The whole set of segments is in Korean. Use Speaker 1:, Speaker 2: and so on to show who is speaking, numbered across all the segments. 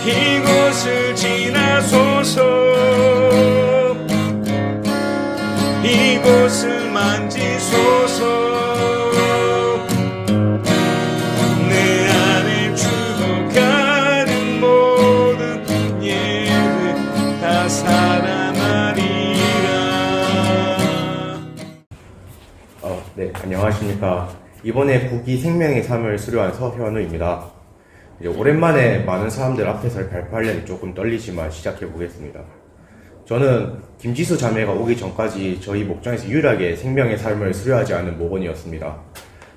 Speaker 1: 이곳을 지나소서. 이곳을 만지소서. 내 안에 죽어가는 모든 예배 다 살아나리라.
Speaker 2: 네, 안녕하십니까. 이번에 국위 생명의 삶을 수료한 서현우입니다. 이제 오랜만에 많은 사람들 앞에서 발표하려니 조금 떨리지만 시작해 보겠습니다. 저는 김지수 자매가 오기 전까지 저희 목장에서 유일하게 생명의 삶을 수료하지 않은 목원이었습니다.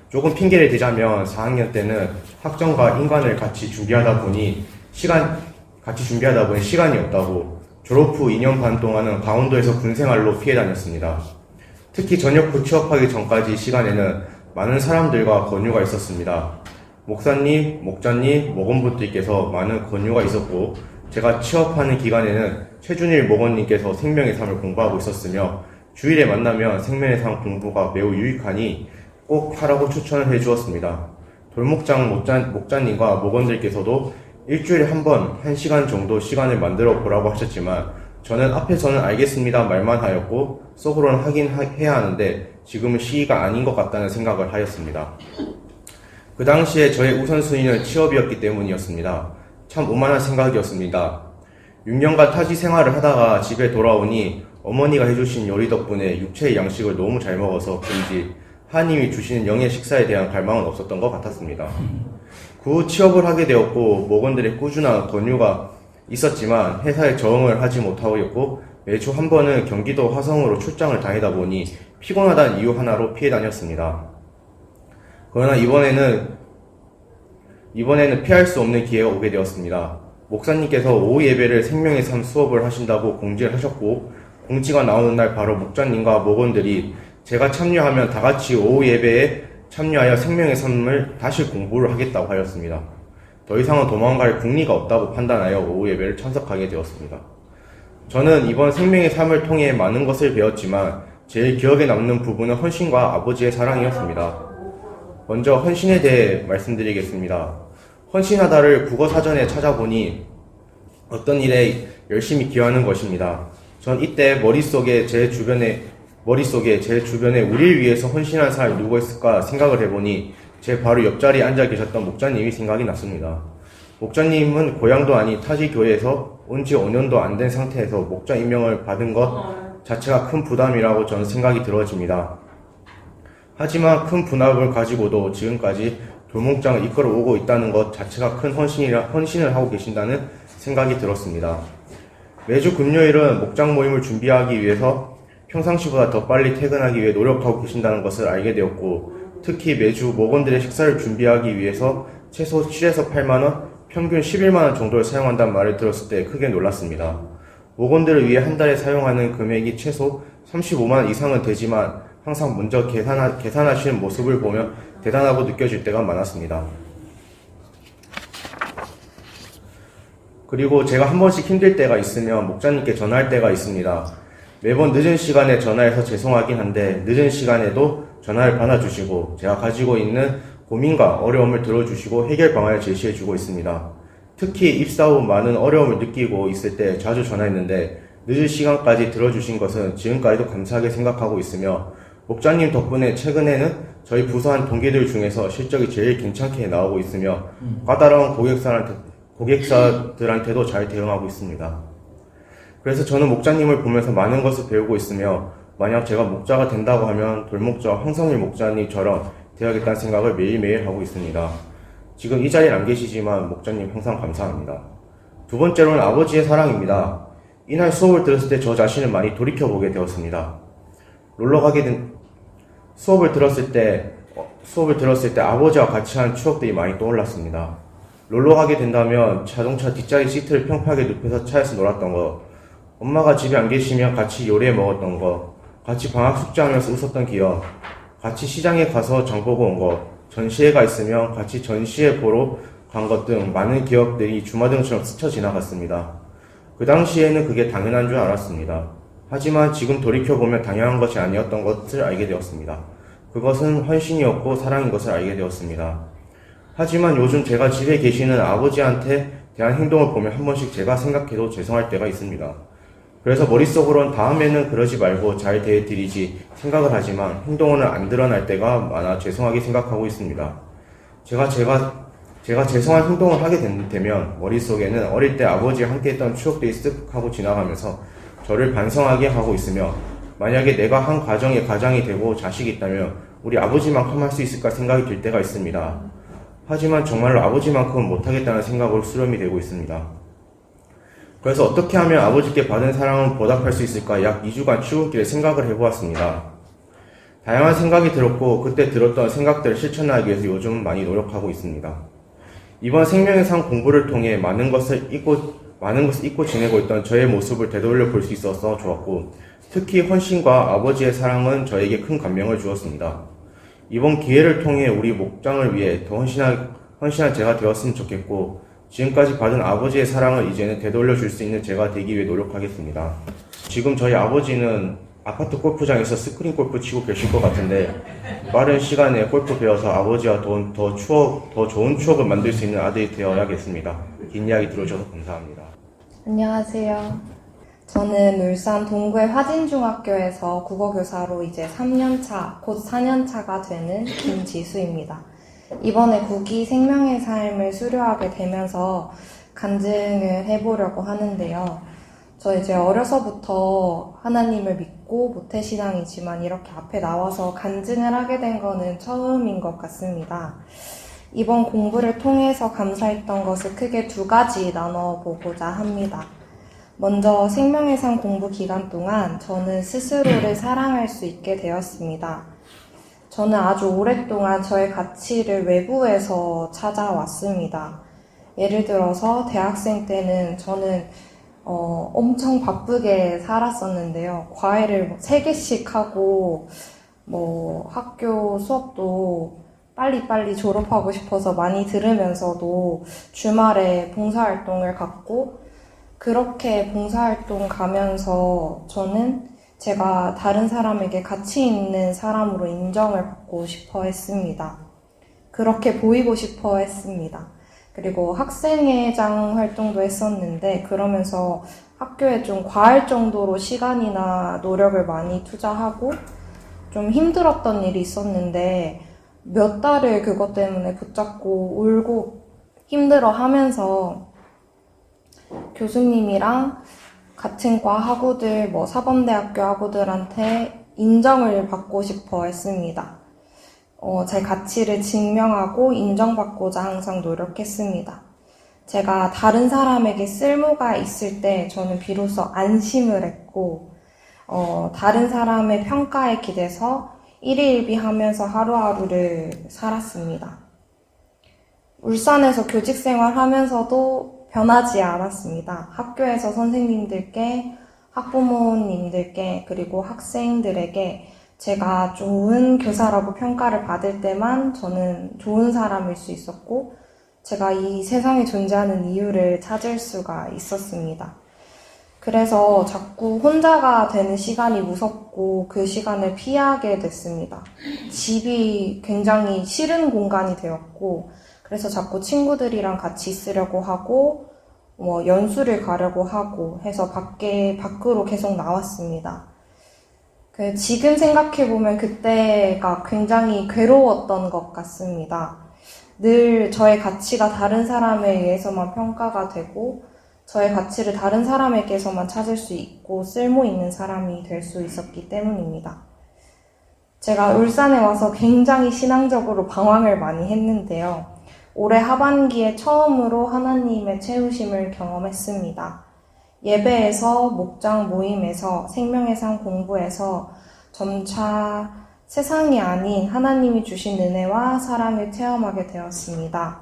Speaker 2: 조금 핑계를 대자면 4학년 때는 학점과 인관을 같이 준비하다 보니 시간이 없다고 졸업 후 2년 반 동안은 강원도에서 군생활로 피해 다녔습니다. 특히 전역 후 취업하기 전까지 시간에는 많은 사람들과 권유가 있었습니다. 목사님, 목자님, 목원분들께서 많은 권유가 있었고, 제가 취업하는 기간에는 최준일 목원님께서 생명의 삶을 공부하고 있었으며, 주일에 만나면 생명의 삶 공부가 매우 유익하니 꼭 하라고 추천을 해주었습니다. 돌목장 목자님과 목원들께서도 일주일에 한 번, 1시간 정도 시간을 만들어 보라고 하셨지만, 저는 앞에서는 알겠습니다 말만 하였고 속으로는 하긴 해야 하는데 지금은 시기가 아닌 것 같다는 생각을 하였습니다. 그 당시에 저의 우선순위는 취업이었기 때문이었습니다. 참 오만한 생각이었습니다. 6년간 타지 생활을 하다가 집에 돌아오니 어머니가 해주신 요리 덕분에 육체의 양식을 너무 잘 먹어서 그런지 하나님이 주시는 영의 식사에 대한 갈망은 없었던 것 같았습니다. 그 후 취업을 하게 되었고 목원들의 꾸준한 권유가 있었지만 회사에 적응을 하지 못하고 있고 매주 한 번은 경기도 화성으로 출장을 다니다 보니 피곤하다는 이유 하나로 피해 다녔습니다. 그러나 이번에는 피할 수 없는 기회가 오게 되었습니다. 목사님께서 오후 예배를 생명의 삶 수업을 하신다고 공지를 하셨고 공지가 나오는 날 바로 목자님과 목원들이 제가 참여하면 다 같이 오후 예배에 참여하여 생명의 삶을 다시 공부를 하겠다고 하였습니다. 더 이상은 도망갈 궁리가 없다고 판단하여 오후 예배를 참석하게 되었습니다. 저는 이번 생명의 삶을 통해 많은 것을 배웠지만 제일 기억에 남는 부분은 헌신과 아버지의 사랑이었습니다. 먼저 헌신에 대해 말씀드리겠습니다. 헌신하다를 국어사전에 찾아보니 어떤 일에 열심히 기여하는 것입니다. 전 이때 머릿속에 제 주변에 우리를 위해서 헌신한 사람이 누구 있을까 생각을 해보니 제 바로 옆자리에 앉아 계셨던 목자님이 생각이 났습니다. 목자님은 고향도 아닌 타지 교회에서 온 지 5년도 안 된 상태에서 목자 임명을 받은 것 자체가 큰 부담이라고 저는 생각이 들어집니다. 하지만 큰 분합을 가지고도 지금까지 돌목장을 이끌어 오고 있다는 것 자체가 큰 헌신을 하고 계신다는 생각이 들었습니다. 매주 금요일은 목장 모임을 준비하기 위해서 평상시보다 더 빨리 퇴근하기 위해 노력하고 계신다는 것을 알게 되었고 특히 매주 목원들의 식사를 준비하기 위해서 최소 7에서 8만원, 평균 11만원 정도를 사용한다는 말을 들었을 때 크게 놀랐습니다. 목원들을 위해 한 달에 사용하는 금액이 최소 35만원 이상은 되지만 항상 먼저 계산하시는 모습을 보면 대단하고 느껴질 때가 많았습니다. 그리고 제가 한 번씩 힘들 때가 있으면 목자님께 전화할 때가 있습니다. 매번 늦은 시간에 전화해서 죄송하긴 한데 늦은 시간에도 전화를 받아주시고 제가 가지고 있는 고민과 어려움을 들어주시고 해결 방안을 제시해주고 있습니다. 특히 입사 후 많은 어려움을 느끼고 있을 때 자주 전화했는데 늦은 시간까지 들어주신 것은 지금까지도 감사하게 생각하고 있으며 목자님 덕분에 최근에는 저희 부서한 동기들 중에서 실적이 제일 괜찮게 나오고 있으며 까다로운 고객사들한테도 잘 대응하고 있습니다. 그래서 저는 목자님을 보면서 많은 것을 배우고 있으며 만약 제가 목자가 된다고 하면 돌목자 황성일 목자님처럼 되어야겠다는 생각을 매일매일 하고 있습니다. 지금 이 자리에 안 계시지만 목자님 항상 감사합니다. 두 번째로는 아버지의 사랑입니다. 이날 수업을 들었을 때 저 자신을 많이 돌이켜보게 되었습니다. 수업을 들었을 때 아버지와 같이 한 추억들이 많이 떠올랐습니다. 놀러 가게 된다면 자동차 뒷자리 시트를 평평하게 눕혀서 차에서 놀았던 거, 엄마가 집에 안 계시면 같이 요리해 먹었던 거, 같이 방학 숙제하면서 웃었던 기억, 같이 시장에 가서 장 보고 온 거, 전시회가 있으면 같이 전시회 보러 간 것 등 많은 기억들이 주마등처럼 스쳐 지나갔습니다. 그 당시에는 그게 당연한 줄 알았습니다. 하지만 지금 돌이켜보면 당연한 것이 아니었던 것을 알게 되었습니다. 그것은 헌신이었고 사랑인 것을 알게 되었습니다. 하지만 요즘 제가 집에 계시는 아버지한테 대한 행동을 보면 한 번씩 제가 생각해도 죄송할 때가 있습니다. 그래서 머릿속으론 다음에는 그러지 말고 잘 대해드리지 생각을 하지만 행동으로는 안 드러날 때가 많아 죄송하게 생각하고 있습니다. 제가 죄송한 행동을 하게 되면 머릿속에는 어릴 때 아버지와 함께했던 추억들이 쓱 하고 지나가면서 저를 반성하게 하고 있으며 만약에 내가 한 가정의 가장이 되고 자식이 있다면 우리 아버지만큼 할 수 있을까 생각이 들 때가 있습니다. 하지만 정말로 아버지만큼은 못하겠다는 생각으로 수렴이 되고 있습니다. 그래서 어떻게 하면 아버지께 받은 사랑을 보답할 수 있을까 약 2주간 출근길에 생각을 해보았습니다. 다양한 생각이 들었고 그때 들었던 생각들을 실천하기 위해서 요즘 많이 노력하고 있습니다. 이번 생명의 상 공부를 통해 많은 것을 잊고 지내고 있던 저의 모습을 되돌려 볼 수 있어서 좋았고 특히 헌신과 아버지의 사랑은 저에게 큰 감명을 주었습니다. 이번 기회를 통해 우리 목장을 위해 더 헌신한 제가 되었으면 좋겠고 지금까지 받은 아버지의 사랑을 이제는 되돌려 줄 수 있는 제가 되기 위해 노력하겠습니다. 지금 저희 아버지는 아파트 골프장에서 스크린 골프 치고 계실 것 같은데 빠른 시간에 골프 배워서 아버지와 더 좋은 추억을 만들 수 있는 아들이 되어야겠습니다. 긴 이야기 들어주셔서 감사합니다.
Speaker 3: 안녕하세요. 저는 울산 동구의 화진중학교에서 국어교사로 이제 3년차, 곧 4년차가 되는 김지수입니다. 이번에 국이 생명의 삶을 수료하게 되면서 간증을 해보려고 하는데요. 저 이제 어려서부터 하나님을 믿고 모태신앙이지만 이렇게 앞에 나와서 간증을 하게 된 거는 처음인 것 같습니다. 이번 공부를 통해서 감사했던 것을 크게 두 가지 나눠보고자 합니다. 먼저 생명의 상 공부 기간 동안 저는 스스로를 사랑할 수 있게 되었습니다. 저는 아주 오랫동안 저의 가치를 외부에서 찾아왔습니다. 예를 들어서 대학생 때는 저는 엄청 바쁘게 살았었는데요. 과외를 3개씩 하고 학교 수업도 빨리빨리 졸업하고 싶어서 많이 들으면서도 주말에 봉사활동을 갔고 그렇게 봉사활동 가면서 저는 제가 다른 사람에게 가치 있는 사람으로 인정을 받고 싶어 했습니다. 그렇게 보이고 싶어 했습니다. 그리고 학생회장 활동도 했었는데 그러면서 학교에 좀 과할 정도로 시간이나 노력을 많이 투자하고 좀 힘들었던 일이 있었는데 몇 달을 그것 때문에 붙잡고 울고 힘들어 하면서 교수님이랑 같은 과 학우들, 사범대학교 학우들한테 인정을 받고 싶어 했습니다. 제 가치를 증명하고 인정받고자 항상 노력했습니다. 제가 다른 사람에게 쓸모가 있을 때 저는 비로소 안심을 했고, 다른 사람의 평가에 기대서 일희일비하면서 하루하루를 살았습니다. 울산에서 교직생활 하면서도 변하지 않았습니다. 학교에서 선생님들께, 학부모님들께, 그리고 학생들에게 제가 좋은 교사라고 평가를 받을 때만 저는 좋은 사람일 수 있었고 제가 이 세상에 존재하는 이유를 찾을 수가 있었습니다. 그래서 자꾸 혼자가 되는 시간이 무섭고 그 시간을 피하게 됐습니다. 집이 굉장히 싫은 공간이 되었고 그래서 자꾸 친구들이랑 같이 있으려고 하고 연수를 가려고 하고 해서 밖으로 계속 나왔습니다. 지금 생각해보면 그때가 굉장히 괴로웠던 것 같습니다. 늘 저의 가치가 다른 사람에 의해서만 평가가 되고 저의 가치를 다른 사람에게서만 찾을 수 있고 쓸모 있는 사람이 될 수 있었기 때문입니다. 제가 울산에 와서 굉장히 신앙적으로 방황을 많이 했는데요. 올해 하반기에 처음으로 하나님의 채우심을 경험했습니다. 예배에서, 목장 모임에서, 생명의 상 공부에서 점차 세상이 아닌 하나님이 주신 은혜와 사랑을 체험하게 되었습니다.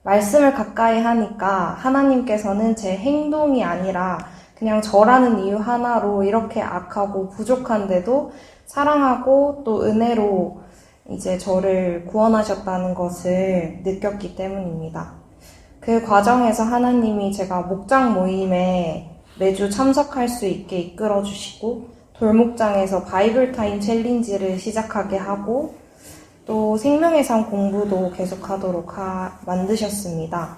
Speaker 3: 말씀을 가까이 하니까 하나님께서는 제 행동이 아니라 그냥 저라는 이유 하나로 이렇게 악하고 부족한데도 사랑하고 또 은혜로 이제 저를 구원하셨다는 것을 느꼈기 때문입니다. 그 과정에서 하나님이 제가 목장 모임에 매주 참석할 수 있게 이끌어 주시고 돌목장에서 바이블 타임 챌린지를 시작하게 하고 또 생명의 상 공부도 계속하도록 만드셨습니다.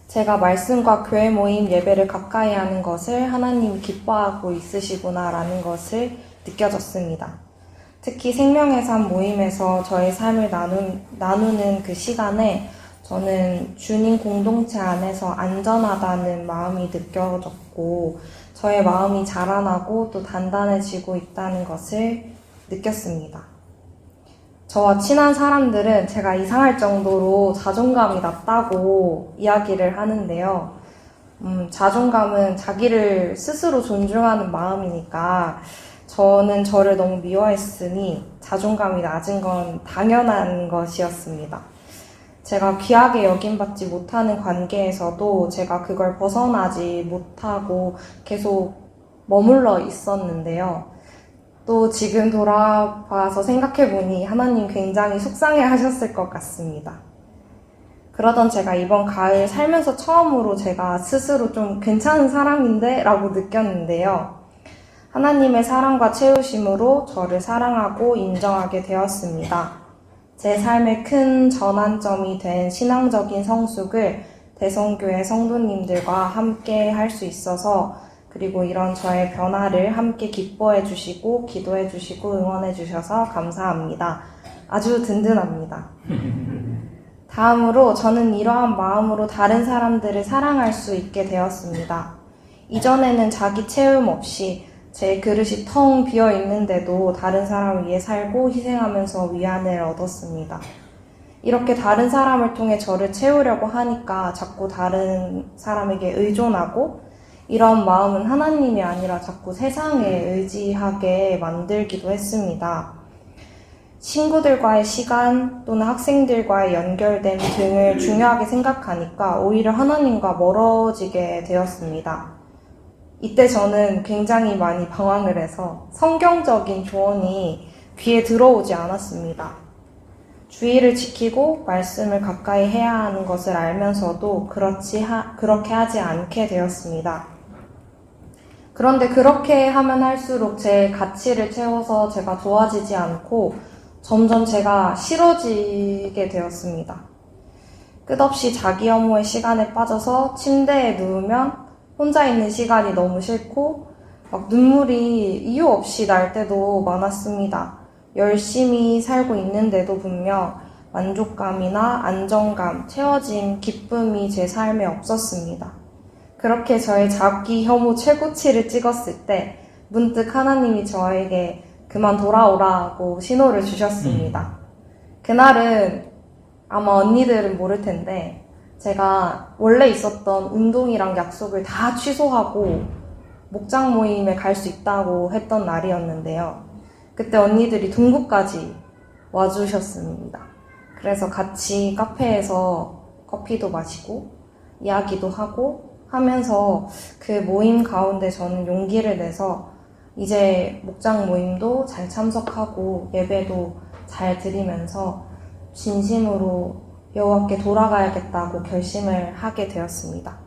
Speaker 3: 제가 말씀과 교회 모임 예배를 가까이 하는 것을 하나님이 기뻐하고 있으시구나라는 것을 느껴졌습니다. 특히 생명의 삶 모임에서 저의 삶을 나누는 그 시간에 저는 주님 공동체 안에서 안전하다는 마음이 느껴졌고 저의 마음이 자라나고 또 단단해지고 있다는 것을 느꼈습니다. 저와 친한 사람들은 제가 이상할 정도로 자존감이 낮다고 이야기를 하는데요. 자존감은 자기를 스스로 존중하는 마음이니까 저는 저를 너무 미워했으니 자존감이 낮은 건 당연한 것이었습니다. 제가 귀하게 여김받지 못하는 관계에서도 제가 그걸 벗어나지 못하고 계속 머물러 있었는데요. 또 지금 돌아봐서 생각해보니 하나님 굉장히 속상해 하셨을 것 같습니다. 그러던 제가 이번 가을 살면서 처음으로 제가 스스로 좀 괜찮은 사람인데? 라고 느꼈는데요. 하나님의 사랑과 채우심으로 저를 사랑하고 인정하게 되었습니다. 제 삶의 큰 전환점이 된 신앙적인 성숙을 대성교회 성도님들과 함께 할 수 있어서 그리고 이런 저의 변화를 함께 기뻐해 주시고 기도해 주시고 응원해 주셔서 감사합니다. 아주 든든합니다. 다음으로 저는 이러한 마음으로 다른 사람들을 사랑할 수 있게 되었습니다. 이전에는 자기 채움 없이 제 그릇이 텅 비어 있는데도 다른 사람을 위해 살고 희생하면서 위안을 얻었습니다. 이렇게 다른 사람을 통해 저를 채우려고 하니까 자꾸 다른 사람에게 의존하고 이런 마음은 하나님이 아니라 자꾸 세상에 의지하게 만들기도 했습니다. 친구들과의 시간 또는 학생들과의 연결됨 등을 중요하게 생각하니까 오히려 하나님과 멀어지게 되었습니다. 이때 저는 굉장히 많이 방황을 해서 성경적인 조언이 귀에 들어오지 않았습니다. 주의를 지키고 말씀을 가까이 해야 하는 것을 알면서도 그렇게 하지 않게 되었습니다. 그런데 그렇게 하면 할수록 제 가치를 채워서 제가 좋아지지 않고 점점 제가 싫어지게 되었습니다. 끝없이 자기 혐오의 시간에 빠져서 침대에 누우면 혼자 있는 시간이 너무 싫고 막 눈물이 이유 없이 날 때도 많았습니다. 열심히 살고 있는데도 분명 만족감이나 안정감, 채워짐, 기쁨이 제 삶에 없었습니다. 그렇게 저의 자기 혐오 최고치를 찍었을 때 문득 하나님이 저에게 그만 돌아오라고 신호를 주셨습니다. 그날은 아마 언니들은 모를 텐데 제가 원래 있었던 운동이랑 약속을 다 취소하고 목장 모임에 갈 수 있다고 했던 날이었는데요. 그때 언니들이 동구까지 와주셨습니다. 그래서 같이 카페에서 커피도 마시고 이야기도 하고 하면서 그 모임 가운데 저는 용기를 내서 이제 목장 모임도 잘 참석하고 예배도 잘 드리면서 진심으로 여호와께 돌아가야겠다고 결심을 하게 되었습니다.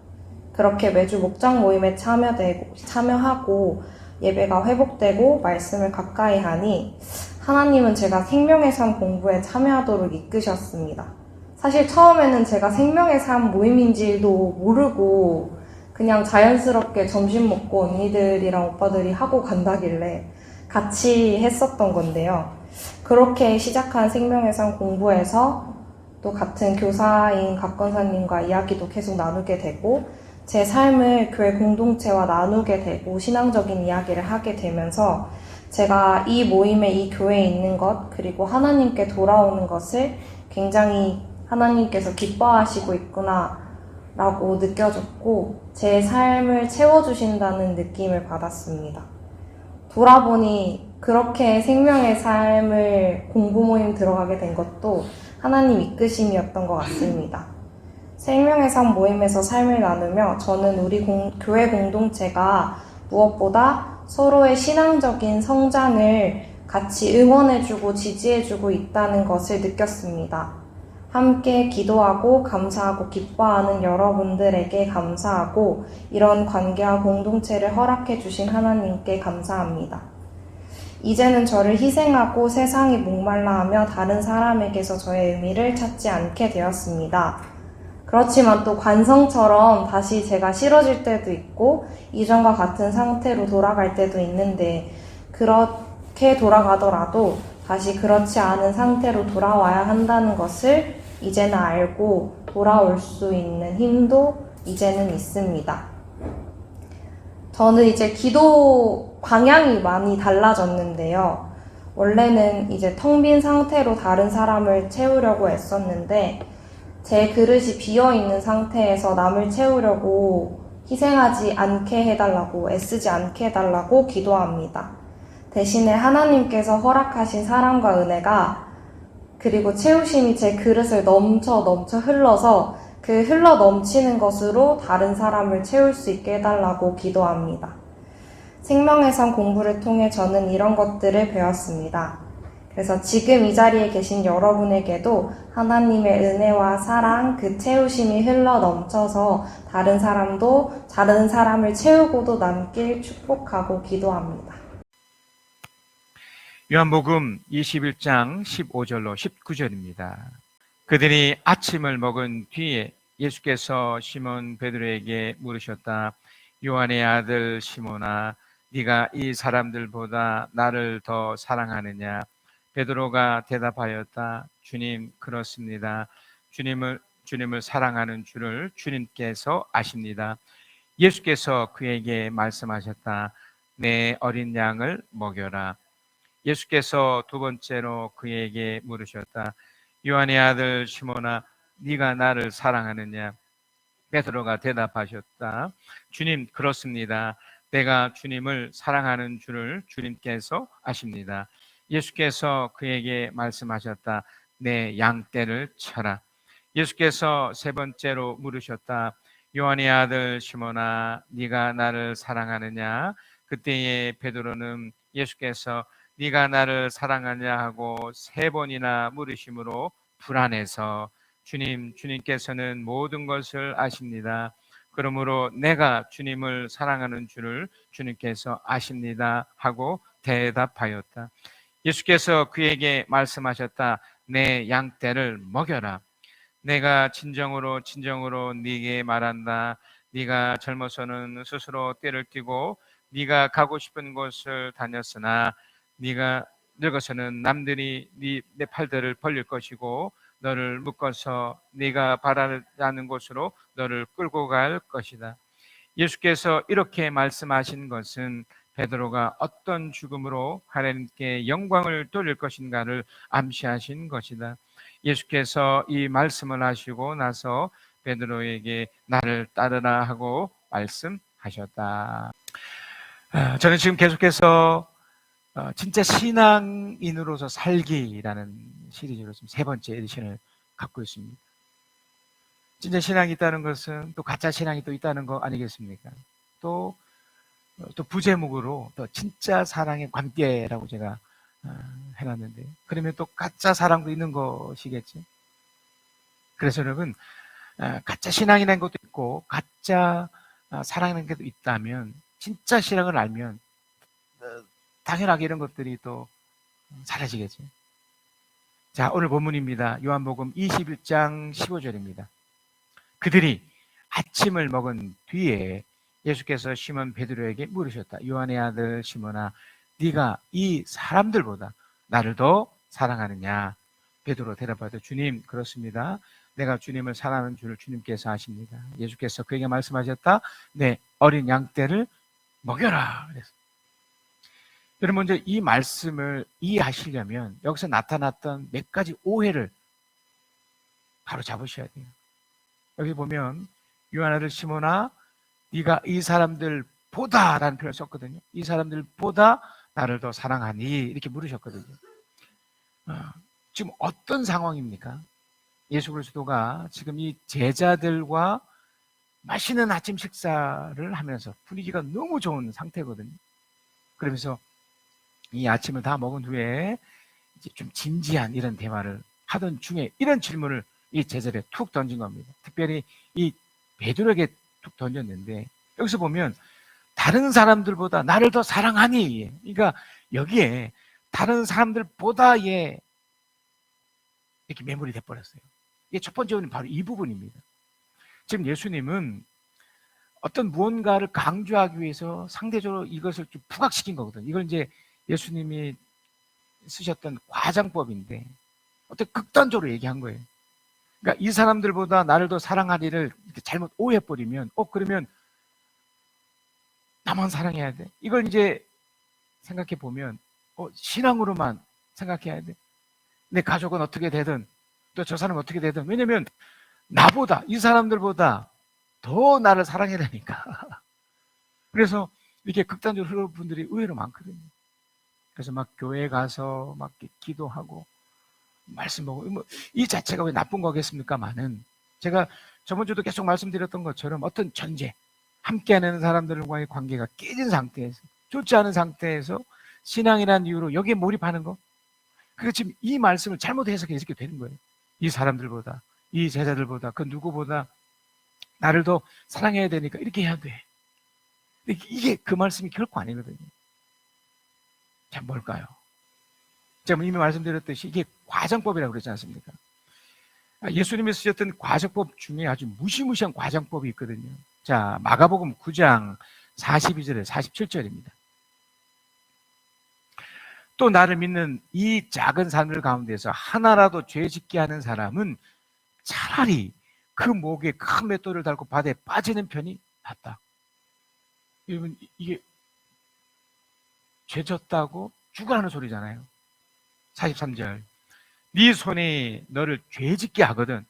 Speaker 3: 그렇게 매주 목장 모임에 참여하고 예배가 회복되고 말씀을 가까이 하니 하나님은 제가 생명의 삶 공부에 참여하도록 이끄셨습니다. 사실 처음에는 제가 생명의 삶 모임인지도 모르고 그냥 자연스럽게 점심 먹고 언니들이랑 오빠들이 하고 간다길래 같이 했었던 건데요. 그렇게 시작한 생명의 삶 공부에서 또 같은 교사인 각건사님과 이야기도 계속 나누게 되고 제 삶을 교회 공동체와 나누게 되고 신앙적인 이야기를 하게 되면서 제가 이 모임에 이 교회에 있는 것 그리고 하나님께 돌아오는 것을 굉장히 하나님께서 기뻐하시고 있구나 라고 느껴졌고 제 삶을 채워주신다는 느낌을 받았습니다. 돌아보니 그렇게 생명의 삶을 공부 모임 들어가게 된 것도 하나님 이끄심이었던 것 같습니다. 생명의 삶 모임에서 삶을 나누며 저는 우리 교회 공동체가 무엇보다 서로의 신앙적인 성장을 같이 응원해주고 지지해주고 있다는 것을 느꼈습니다. 함께 기도하고 감사하고 기뻐하는 여러분들에게 감사하고 이런 관계와 공동체를 허락해 주신 하나님께 감사합니다. 이제는 저를 희생하고 세상이 목말라하며 다른 사람에게서 저의 의미를 찾지 않게 되었습니다. 그렇지만 또 관성처럼 다시 제가 싫어질 때도 있고 이전과 같은 상태로 돌아갈 때도 있는데, 그렇게 돌아가더라도 다시 그렇지 않은 상태로 돌아와야 한다는 것을 이제는 알고 돌아올 수 있는 힘도 이제는 있습니다. 저는 이제 기도 방향이 많이 달라졌는데요. 원래는 이제 텅 빈 상태로 다른 사람을 채우려고 애썼는데, 제 그릇이 비어있는 상태에서 남을 채우려고 희생하지 않게 해달라고, 애쓰지 않게 해달라고 기도합니다. 대신에 하나님께서 허락하신 사랑과 은혜가, 그리고 채우심이 제 그릇을 넘쳐 흘러서 그 흘러 넘치는 것으로 다른 사람을 채울 수 있게 해달라고 기도합니다. 생명의 산 공부를 통해 저는 이런 것들을 배웠습니다. 그래서 지금 이 자리에 계신 여러분에게도 하나님의 은혜와 사랑, 그 채우심이 흘러 넘쳐서 다른 사람을 채우고도 남길 축복하고 기도합니다.
Speaker 4: 요한복음 21장 15절로 19절입니다. 그들이 아침을 먹은 뒤에 예수께서 시몬 베드로에게 물으셨다. 요한의 아들 시몬아, 네가 이 사람들보다 나를 더 사랑하느냐? 베드로가 대답하였다. 주님, 그렇습니다. 주님을 사랑하는 줄을 주님께서 아십니다. 예수께서 그에게 말씀하셨다. 내 어린 양을 먹여라. 예수께서 두 번째로 그에게 물으셨다. 요한의 아들 시몬아, 네가 나를 사랑하느냐? 베드로가 대답하셨다. 주님, 그렇습니다. 내가 주님을 사랑하는 줄을 주님께서 아십니다. 예수께서 그에게 말씀하셨다. 내 양떼를 쳐라. 예수께서 세 번째로 물으셨다. 요한의 아들 시몬아, 네가 나를 사랑하느냐? 그때에 베드로는 예수께서 네가 나를 사랑하냐 하고 세 번이나 물으심으로 불안해서 주님께서는 모든 것을 아십니다. 그러므로 내가 주님을 사랑하는 줄을 주님께서 아십니다 하고 대답하였다. 예수께서 그에게 말씀하셨다. 내 양떼를 먹여라. 내가 진정으로 네게 말한다. 네가 젊어서는 스스로 떼를 띠고 네가 가고 싶은 곳을 다녔으나 네가 늙어서는 남들이 내 팔들을 벌릴 것이고 너를 묶어서 네가 바라는 곳으로 너를 끌고 갈 것이다. 예수께서 이렇게 말씀하신 것은 베드로가 어떤 죽음으로 하나님께 영광을 돌릴 것인가를 암시하신 것이다. 예수께서 이 말씀을 하시고 나서 베드로에게 나를 따르라 하고 말씀하셨다. 저는 지금 계속해서 진짜 신앙인으로서 살기라는 시리즈로 지금 세 번째 에디션을 갖고 있습니다. 진짜 신앙이 있다는 것은 또 가짜 신앙이 또 있다는 거 아니겠습니까? 또 부제목으로 또 진짜 사랑의 관계라고 제가 해놨는데, 그러면 또 가짜 사랑도 있는 것이겠지. 그래서 여러분, 가짜 신앙이라는 것도 있고 가짜 사랑이라는 것도 있다면, 진짜 신앙을 알면 당연하게 이런 것들이 또 사라지겠죠. 자, 오늘 본문입니다. 요한복음 21장 15절입니다. 그들이 아침을 먹은 뒤에 예수께서 시몬 베드로에게 물으셨다. 요한의 아들 시몬아, 네가 이 사람들보다 나를 더 사랑하느냐? 베드로 대답하되 주님, 그렇습니다. 내가 주님을 사랑하는 줄을 주님께서 아십니다. 예수께서 그에게 말씀하셨다. 내 어린 양떼를 먹여라. 그랬습니다. 여러분, 먼저 이 말씀을 이해하시려면 여기서 나타났던 몇 가지 오해를 바로 잡으셔야 돼요. 여기 보면 요한 아들 시몬아, 네가 이 사람들보다 라는 표현을 썼거든요. 이 사람들보다 나를 더 사랑하니 이렇게 물으셨거든요. 지금 어떤 상황입니까? 예수 그리스도가 지금 이 제자들과 맛있는 아침 식사를 하면서 분위기가 너무 좋은 상태거든요. 그러면서 이 아침을 다 먹은 후에 이제 좀 진지한 이런 대화를 하던 중에 이런 질문을 이 제자들에 툭 던진 겁니다. 특별히 이 베드로에게 툭 던졌는데, 여기서 보면 다른 사람들보다 나를 더 사랑하니, 그러니까 여기에 다른 사람들보다에 이렇게 매몰이 돼버렸어요. 이게 첫 번째 부분은 바로 이 부분입니다. 지금 예수님은 어떤 무언가를 강조하기 위해서 상대적으로 이것을 좀 부각시킨 거거든요. 이걸 이제 예수님이 쓰셨던 과장법인데 어떤 극단적으로 얘기한 거예요. 그러니까 이 사람들보다 나를 더 사랑하리를 이렇게 잘못 오해해버리면 그러면 나만 사랑해야 돼. 이걸 이제 생각해 보면 신앙으로만 생각해야 돼. 내 가족은 어떻게 되든 또 저 사람은 어떻게 되든, 왜냐면 나보다, 이 사람들보다 더 나를 사랑해야 되니까. 그래서 이렇게 극단적으로 흐르는 분들이 의외로 많거든요. 그래서 막 교회 가서 막 기도하고 말씀하고 이 자체가 왜 나쁜 거겠습니까만은, 제가 저번 주도 계속 말씀드렸던 것처럼 어떤 전제, 함께하는 사람들과의 관계가 깨진 상태에서, 좋지 않은 상태에서 신앙이라는 이유로 여기에 몰입하는 거, 그게 지금 이 말씀을 잘못 해석해서 이렇게 되는 거예요. 이 사람들보다, 이 제자들보다, 그 누구보다 나를 더 사랑해야 되니까 이렇게 해야 돼. 이게 그 말씀이 결코 아니거든요. 자, 뭘까요? 제가 이미 말씀드렸듯이 이게 과정법이라고 그러지 않습니까? 예수님이 쓰셨던 과정법 중에 아주 무시무시한 과정법이 있거든요. 자, 마가복음 9장 42절에 47절입니다. 또 나를 믿는 이 작은 사람들 가운데서 하나라도 죄 짓게 하는 사람은 차라리 그 목에 큰 맷돌을 달고 바다에 빠지는 편이 낫다. 여러분, 이게 죄 졌다고 죽으라는 소리잖아요. 43절. 네 손이 너를 죄 짓게 하거든.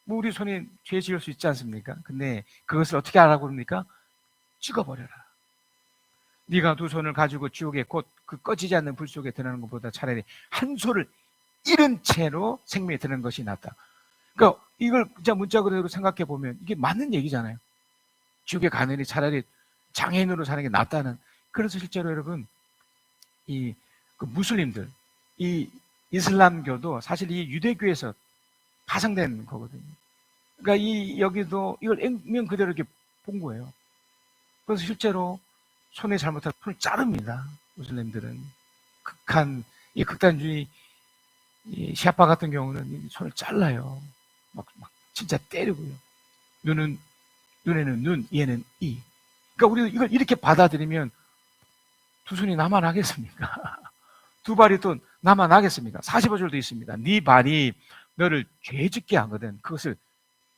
Speaker 4: 우리 손이 죄 지을 수 있지 않습니까? 근데 그것을 어떻게 하라고 그럽니까? 찍어버려라. 네가 두 손을 가지고 지옥에 곧 그 꺼지지 않는 불 속에 드러나는 것보다 차라리 한 손을 잃은 채로 생명에 드는 것이 낫다. 그러니까 이걸 진짜 문자 그대로 생각해 보면 이게 맞는 얘기잖아요. 지옥에 가느니 차라리 장애인으로 사는 게 낫다는. 그래서 실제로 여러분, 이 무슬림들, 이 이슬람교도 사실 이 유대교에서 파생된 거거든요. 그러니까 여기도 이걸 액면 그대로 이렇게 본 거예요. 그래서 실제로 손에 잘못하면 손을 자릅니다. 무슬림들은 극단주의 시아파 같은 경우는 손을 잘라요. 막 진짜 때리고요. 눈에는 눈, 이에는 이. 그러니까 우리 이걸 이렇게 받아들이면 두 손이 남아나겠습니까? 두 발이 또 남아나겠습니까? 45절도 있습니다. 네 발이 너를 죄짓게 하거든 그것을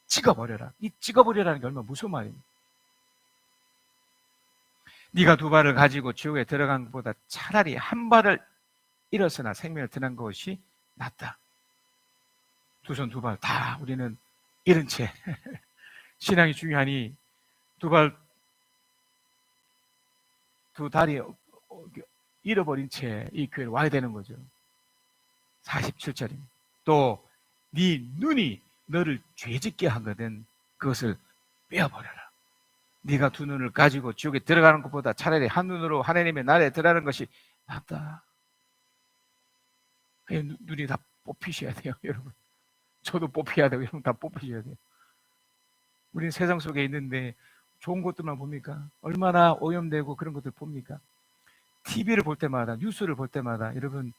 Speaker 4: 찍어버려라. 이 찍어버려라는 게 얼마나 무서운 말입니까? 네가 두 발을 가지고 지옥에 들어간 것보다 차라리 한 발을 잃었으나 생명을 드는 것이 낫다. 두 손 두 발 다 우리는 잃은 채 신앙이 중요하니 두 다리 잃어버린 채 이 교회를 와야 되는 거죠. 47절입니다. 또 네 눈이 너를 죄짓게 하거든 그것을 빼어버려라. 네가 두 눈을 가지고 지옥에 들어가는 것보다 차라리 한 눈으로 하나님의 나라에 들어가는 것이 낫다. 눈이 다 뽑히셔야 돼요, 여러분. 저도 뽑혀야 되고 여러분 다 뽑히셔야 돼요. 우리는 세상 속에 있는데 좋은 것들만 봅니까? 얼마나 오염되고 그런 것들 봅니까? TV를 볼 때마다, 뉴스를 볼 때마다 여러분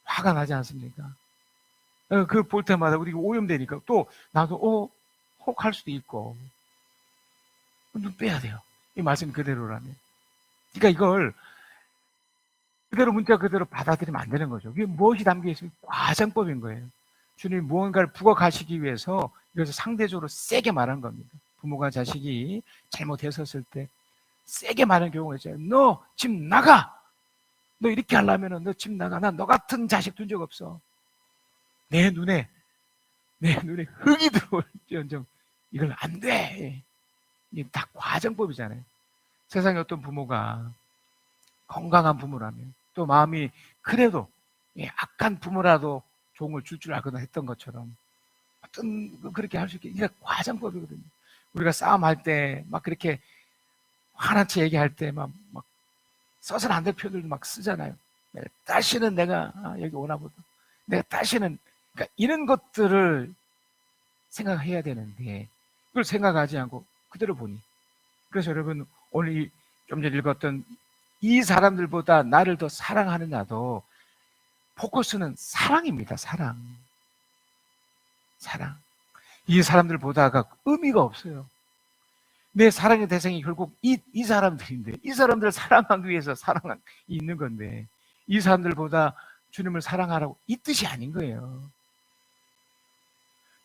Speaker 4: 화가 나지 않습니까? 그 볼 때마다 우리가 오염되니까 또 나도 혹할 수도 있고 눈 빼야 돼요. 이 말씀 그대로라면. 그러니까 이걸 그대로 문자 그대로 받아들이면 안 되는 거죠. 이게 무엇이 담겨 있으면 과장법인 거예요. 주님이 무언가를 부각하시기 위해서 이것을 상대적으로 세게 말한 겁니다. 부모가 자식이 잘못했었을 때 세게 말하는 경우가 있어요. 너 집 나가! 너 이렇게 하려면 너 집 나가. 난 너 같은 자식 둔 적 없어. 내 눈에 흙이 들어올지언정 이걸 안 돼. 이게 다 과정법이잖아요. 세상에 어떤 부모가 건강한 부모라면 또 마음이 그래도 악한 부모라도 좋은 걸 줄 줄 알거나 했던 것처럼 어떤 그렇게 할 수 있게 이게 과정법이거든요. 우리가 싸움할 때 막 그렇게 화난 채 얘기할 때 막 써서는 안 될 표현들도 막 쓰잖아요. 다시는 내가 여기 오나 보다. 내가 다시는 그러니까 이런 것들을 생각해야 되는데 그걸 생각하지 않고 그대로 보니. 그래서 여러분 오늘 좀 전에 읽었던 이 사람들보다 나를 더 사랑하는 나도 포커스는 사랑입니다. 사랑. 이 사람들 보다가 의미가 없어요. 내 사랑의 대상이 결국 이 사람들인데, 이 사람들을 사랑하기 위해서 사랑이 있는 건데, 이 사람들보다 주님을 사랑하라고 이 뜻이 아닌 거예요.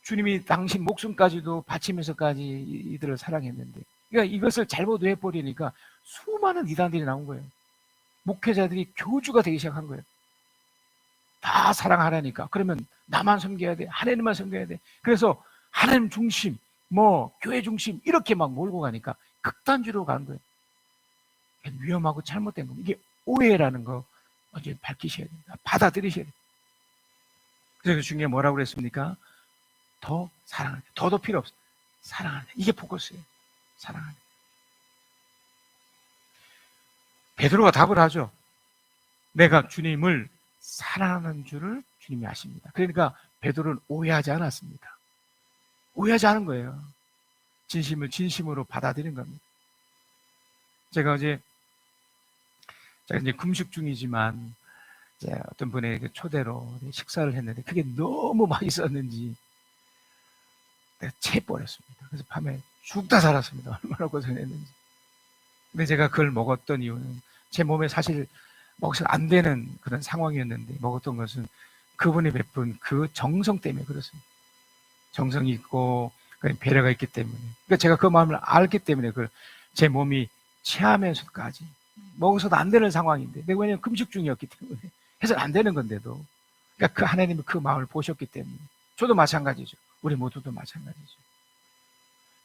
Speaker 4: 주님이 당신 목숨까지도 바치면서까지 이들을 사랑했는데, 그러니까 이것을 잘못 해버리니까 수많은 이단들이 나온 거예요. 목회자들이 교주가 되기 시작한 거예요. 다 사랑하라니까. 그러면 나만 섬겨야 돼, 하나님만 섬겨야 돼. 그래서 하나님 중심, 교회 중심 이렇게 막 몰고 가니까 극단주로 가는 거예요. 위험하고 잘못된 겁니다. 이게 오해라는 거 어제 밝히셔야 됩니다. 받아들이셔야 돼요. 그래서 중에 뭐라고 그랬습니까? 더 사랑하는, 더도 필요 없어. 사랑하는, 이게 포커스예요. 사랑하는. 베드로가 답을 하죠. 내가 주님을 사랑하는 줄을 주님이 아십니다. 그러니까 베드로는 오해하지 않았습니다. 오해하지 않은 거예요. 진심을 진심으로 받아들인 겁니다. 제가 이제 금식 중이지만 어떤 분의 초대로 식사를 했는데 그게 너무 맛있었는지 내가 체버렸습니다. 그래서 밤에 죽다 살았습니다. 얼마나 고생했는지. 근데 제가 그걸 먹었던 이유는 제 몸에 사실 먹어서는 안 되는 그런 상황이었는데 먹었던 것은 그분이 베푼 그 정성 때문에 그렇습니다. 정성이 있고 배려가 있기 때문에. 그러니까 제가 그 마음을 알기 때문에 그걸 제 몸이 체하면서까지 먹어서도 안 되는 상황인데 내가 왜냐하면 금식 중이었기 때문에 해서는 안 되는 건데도 그러니까 그 하나님이 그 마음을 보셨기 때문에 저도 마찬가지죠. 우리 모두도 마찬가지죠.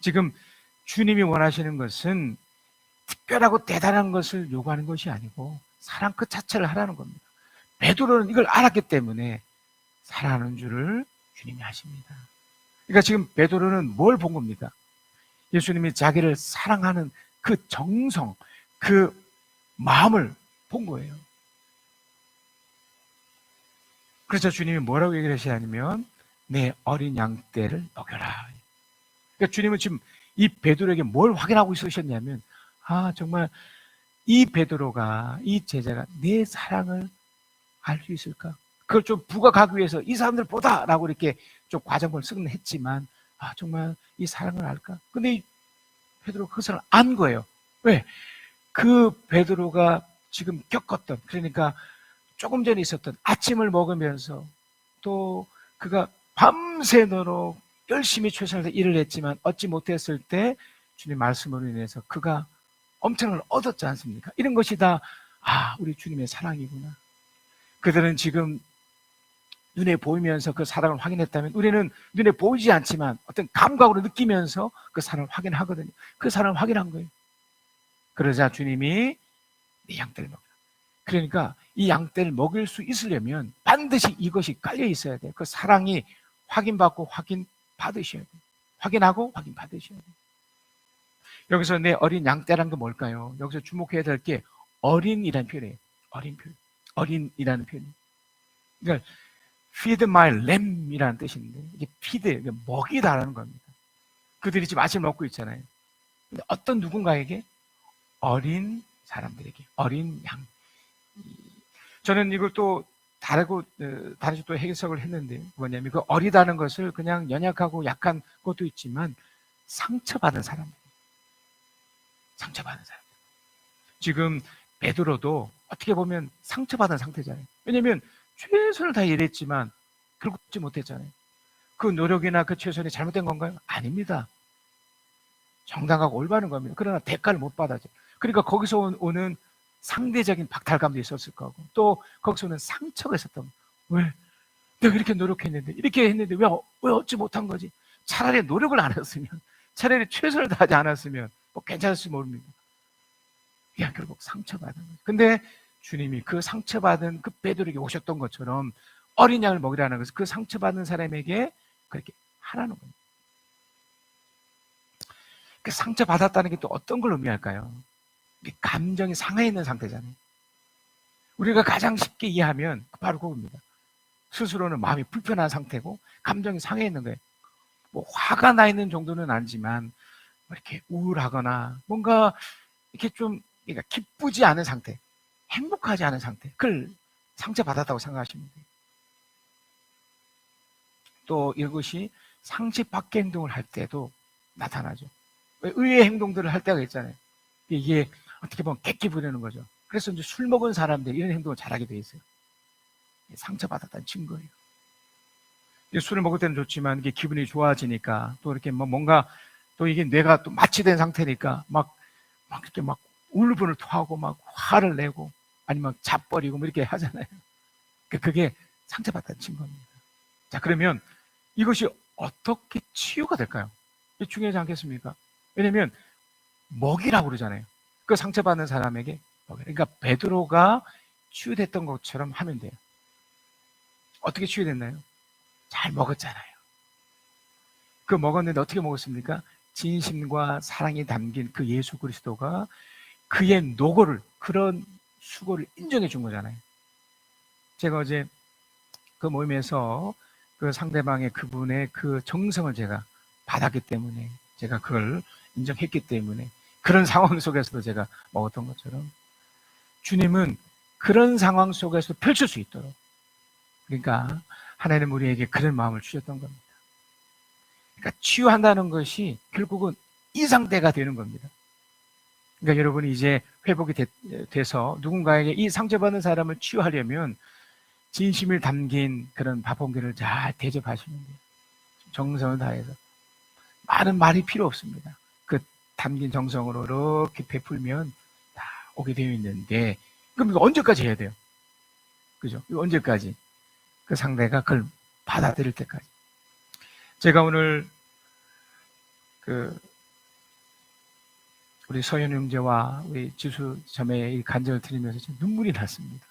Speaker 4: 지금 주님이 원하시는 것은 특별하고 대단한 것을 요구하는 것이 아니고 사랑 그 자체를 하라는 겁니다. 베드로는 이걸 알았기 때문에 사랑하는 줄을 주님이 아십니다. 그러니까 지금 베드로는 뭘 본 겁니까? 예수님이 자기를 사랑하는 그 정성, 그 마음을 본 거예요. 그래서 주님이 뭐라고 얘기를 하시냐면 내 어린 양떼를 먹여라. 그러니까 주님은 지금 이 베드로에게 뭘 확인하고 있으셨냐면 정말 이 베드로가, 이 제자가 내 사랑을 알 수 있을까? 그걸 좀 부각하기 위해서 이 사람들 보다라고 이렇게 좀 과정을 쓰긴 했지만 정말 이 사랑을 알까? 근데 이 베드로가 그것을 안 거예요. 왜? 그 베드로가 지금 겪었던, 그러니까 조금 전에 있었던 아침을 먹으면서 또 그가 밤새도록 열심히 최선을 다해 일을 했지만 얻지 못했을 때 주님 말씀으로 인해서 그가 엄청난 걸 얻었지 않습니까? 이런 것이 다 우리 주님의 사랑이구나. 그들은 지금 눈에 보이면서 그 사랑을 확인했다면 우리는 눈에 보이지 않지만 어떤 감각으로 느끼면서 그 사랑을 확인하거든요. 그 사랑을 확인한 거예요. 그러자 주님이 내 양떼를 먹여라. 그러니까 이 양떼를 먹일 수 있으려면 반드시 이것이 깔려 있어야 돼요. 그 사랑이 확인받고 확인받으셔야 돼요. 확인하고 확인받으셔야 돼요. 여기서 내 어린 양떼라는 게 뭘까요? 여기서 주목해야 될 게 어린이라는 표현이에요. 어린 표현. 어린이라는 표현. 그러니까 feed my lamb이라는 뜻인데 이게 feed, 먹이다라는 겁니다. 그들이 지금 아침을 먹고 있잖아요. 근데 어떤 누군가에게 어린 사람들에게 어린 양. 저는 이걸 또 다르게 또 해석을 했는데 뭐냐면 그 어리다는 것을 그냥 연약하고 약한 것도 있지만 상처받은 사람들. 상처받은 사람들. 지금 베드로도 어떻게 보면 상처받은 상태잖아요. 왜냐하면 최선을 다해 일했지만 결국 얻지 못했잖아요. 그 노력이나 그 최선이 잘못된 건가요? 아닙니다. 정당하고 올바른 겁니다. 그러나 대가를 못 받았죠. 그러니까 거기서 오는 상대적인 박탈감도 있었을 거고 또 거기서 오는 상처가 있었던 거예요. 왜? 내가 이렇게 노력했는데 이렇게 했는데 왜 얻지 못한 거지? 차라리 노력을 안 했으면 차라리 최선을 다하지 않았으면 괜찮을지 모릅니다. 그냥 결국 상처받은 거죠. 근데 주님이 그 상처받은 그 베드로에게 오셨던 것처럼 어린 양을 먹이라는 것은 그 상처받은 사람에게 그렇게 하라는 겁니다. 그 상처받았다는 게 또 어떤 걸 의미할까요? 감정이 상해 있는 상태잖아요. 우리가 가장 쉽게 이해하면 바로 그겁니다. 스스로는 마음이 불편한 상태고 감정이 상해 있는 거예요. 화가 나 있는 정도는 아니지만 이렇게 우울하거나 뭔가 이렇게 좀 그러니까 기쁘지 않은 상태, 행복하지 않은 상태, 그걸 상처받았다고 생각하시면 돼요. 또 이것이 상식 밖의 행동을 할 때도 나타나죠. 의외의 행동들을 할 때가 있잖아요. 이게 어떻게 보면 객기 부리는 거죠. 그래서 이제 술 먹은 사람들이 이런 행동을 잘하게 돼 있어요. 상처받았다는 증거예요. 술을 먹을 때는 좋지만 이게 기분이 좋아지니까 또 이렇게 뭔가 또 이게 뇌가 또 마취된 상태니까 막 이렇게 막 울분을 토하고 막 화를 내고 아니면 잡버리고 뭐 이렇게 하잖아요. 그게 상처받았다는 증거입니다. 자, 그러면 이것이 어떻게 치유가 될까요? 이게 중요하지 않겠습니까? 왜냐면 먹이라고 그러잖아요. 그 상처받는 사람에게 먹이. 그러니까 베드로가 치유됐던 것처럼 하면 돼요. 어떻게 치유됐나요? 잘 먹었잖아요. 그 먹었는데 어떻게 먹었습니까? 진심과 사랑이 담긴 그 예수 그리스도가 그의 노고를, 그런 수고를 인정해 준 거잖아요. 제가 어제 그 모임에서 그 상대방의 그분의 그 정성을 제가 받았기 때문에, 제가 그걸 인정했기 때문에 그런 상황 속에서도 제가 먹었던 것처럼 주님은 그런 상황 속에서 펼칠 수 있도록, 그러니까 하나님 우리에게 그런 마음을 주셨던 겁니다. 그러니까 치유한다는 것이 결국은 이 상태가 되는 겁니다. 그러니까 여러분이 이제 회복이 돼서 누군가에게 이 상처받는 사람을 치유하려면 진심을 담긴 그런 밥 한 끼를 잘 대접하시면 돼요. 정성을 다해서. 많은 말이 필요 없습니다. 그 담긴 정성으로 이렇게 베풀면 다 오게 되어 있는데, 그럼 이거 언제까지 해야 돼요? 그죠? 이거 언제까지? 그 상대가 그걸 받아들일 때까지. 제가 오늘 우리 서현 형제와 우리 지수 자매의 이 간증을 들으면서 눈물이 났습니다.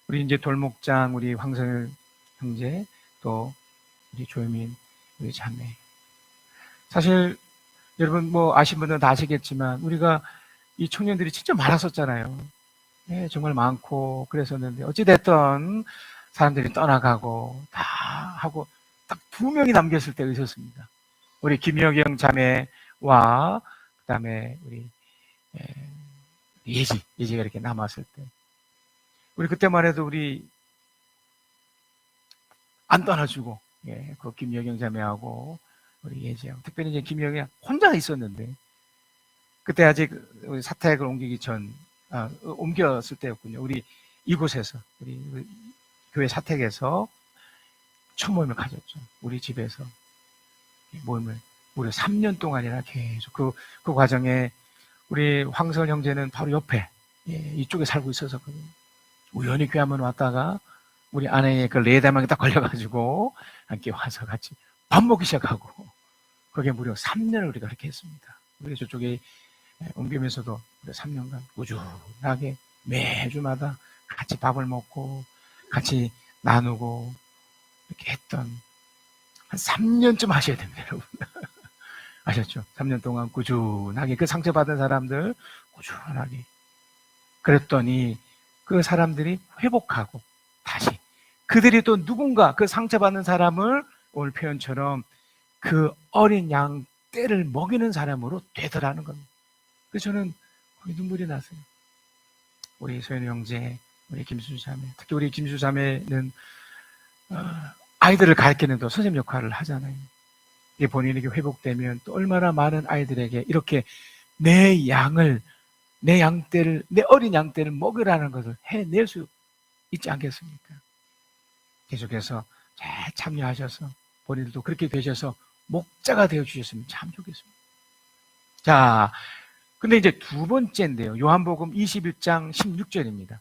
Speaker 4: 우리 이제 돌목장, 우리 황선일 형제, 또 우리 조유민, 우리 자매. 사실 여러분 뭐 아신 분들은 다 아시겠지만 우리가 이 청년들이 진짜 많았었잖아요. 네, 정말 많고 그랬었는데 어찌됐든 사람들이 떠나가고 다 하고 딱 2명이 남겼을 때가 있었습니다. 우리 김여경 자매와 그다음에 우리 예지가 이렇게 남았을 때, 우리 그때만 해도 우리 안 떠나주고, 그 김여경 자매하고 우리 예지하고, 특별히 이제 김여경이 혼자 있었는데, 그때 아직 우리 사택을 옮기기 전, 옮겼을 때였군요. 우리 이곳에서, 우리 교회 사택에서 첫 모임을 가졌죠. 우리 집에서 모임을 무려 3년 동안이나 계속 그 과정에 우리 황선 형제는 바로 옆에 이쪽에 살고 있었거든요. 우연히 교회 한번 왔다가 우리 아내의 그 레다망에 딱 걸려가지고 함께 와서 같이 밥 먹기 시작하고, 그게 무려 3년을 우리가 그렇게 했습니다. 우리 저쪽에 옮기면서도 3년간 꾸준하게 매주마다 같이 밥을 먹고 같이 나누고 이렇게 했던, 한 3년쯤 하셔야 됩니다, 여러분. 아셨죠? 3년 동안 꾸준하게 그 상처받은 사람들 꾸준하게 그랬더니 그 사람들이 회복하고 다시 그들이 또 누군가 그 상처받는 사람을 오늘 표현처럼 그 어린 양 떼를 먹이는 사람으로 되더라는 겁니다. 그래서 저는 눈물이 났어요. 우리 소연 형제, 우리 김수 자매, 특히 우리 김수 자매는 아이들을 가르치는 또 선생님 역할을 하잖아요. 이게 본인에게 회복되면 또 얼마나 많은 아이들에게 이렇게 내 양떼를, 내 어린 양떼를 먹으라는 것을 해낼 수 있지 않겠습니까? 계속해서 잘 참여하셔서 본인들도 그렇게 되셔서 목자가 되어 주셨으면 참 좋겠습니다. 자, 근데 이제 두 번째인데요. 요한복음 21장 16절입니다.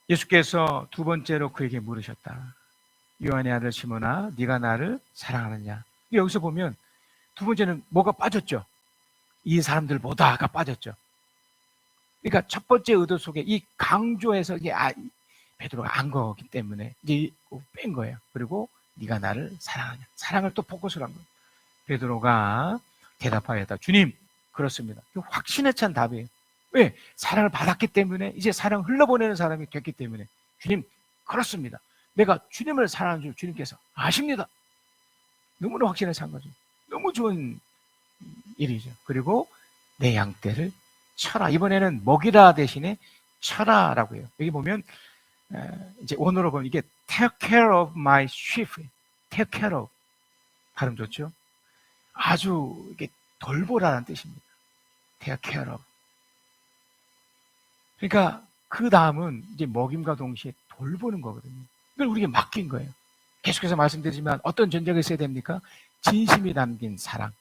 Speaker 4: 예수께서 두 번째로 그에게 물으셨다. 요한의 아들 시몬아, 네가 나를 사랑하느냐? 여기서 보면 두 번째는 뭐가 빠졌죠? 이 사람들보다가 빠졌죠. 그러니까 첫 번째 의도 속에 이 강조해서 이게 베드로가 안 거기 때문에 이제 뺀 거예요. 그리고 네가 나를 사랑하냐? 사랑을 또 포커스를 한 거예요. 베드로가 대답하였다. 주님, 그렇습니다. 확신에 찬 답이에요. 왜? 사랑을 받았기 때문에, 이제 사랑을 흘러보내는 사람이 됐기 때문에. 주님, 그렇습니다. 내가 주님을 사랑하는 줄 주님께서 아십니다. 너무나 확신에 찬 거죠. 너무 좋은 일이죠. 그리고 내 양떼를 쳐라. 이번에는 먹이라 대신에 쳐라라고 해요. 여기 보면 이제 원어로 보면 이게 take care of my sheep. take care of. 발음 좋죠? 아주 이게 돌보라는 뜻입니다. take care of. 그러니까 그 다음은 이제 먹임과 동시에 돌보는 거거든요. 이걸 우리에게 맡긴 거예요. 계속해서 말씀드리지만 어떤 전제가 있어야 됩니까? 진심이 담긴 사랑.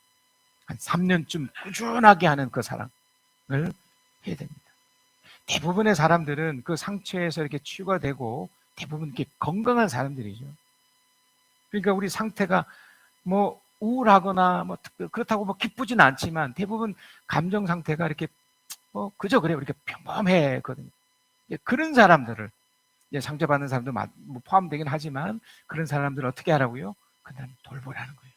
Speaker 4: 한 3년쯤 꾸준하게 하는 그 사랑을 해야 됩니다. 대부분의 사람들은 그 상처에서 이렇게 치유가 되고 대부분 이렇게 건강한 사람들이죠. 그러니까 우리 상태가 뭐 우울하거나 뭐 그렇다고 뭐 기쁘진 않지만 대부분 감정 상태가 이렇게 뭐 그저 그래 이렇게 평범했거든요. 그런 사람들을 상처받는 사람도 뭐 포함되긴 하지만 그런 사람들을 어떻게 하라고요? 그 사람 돌보라는 거예요.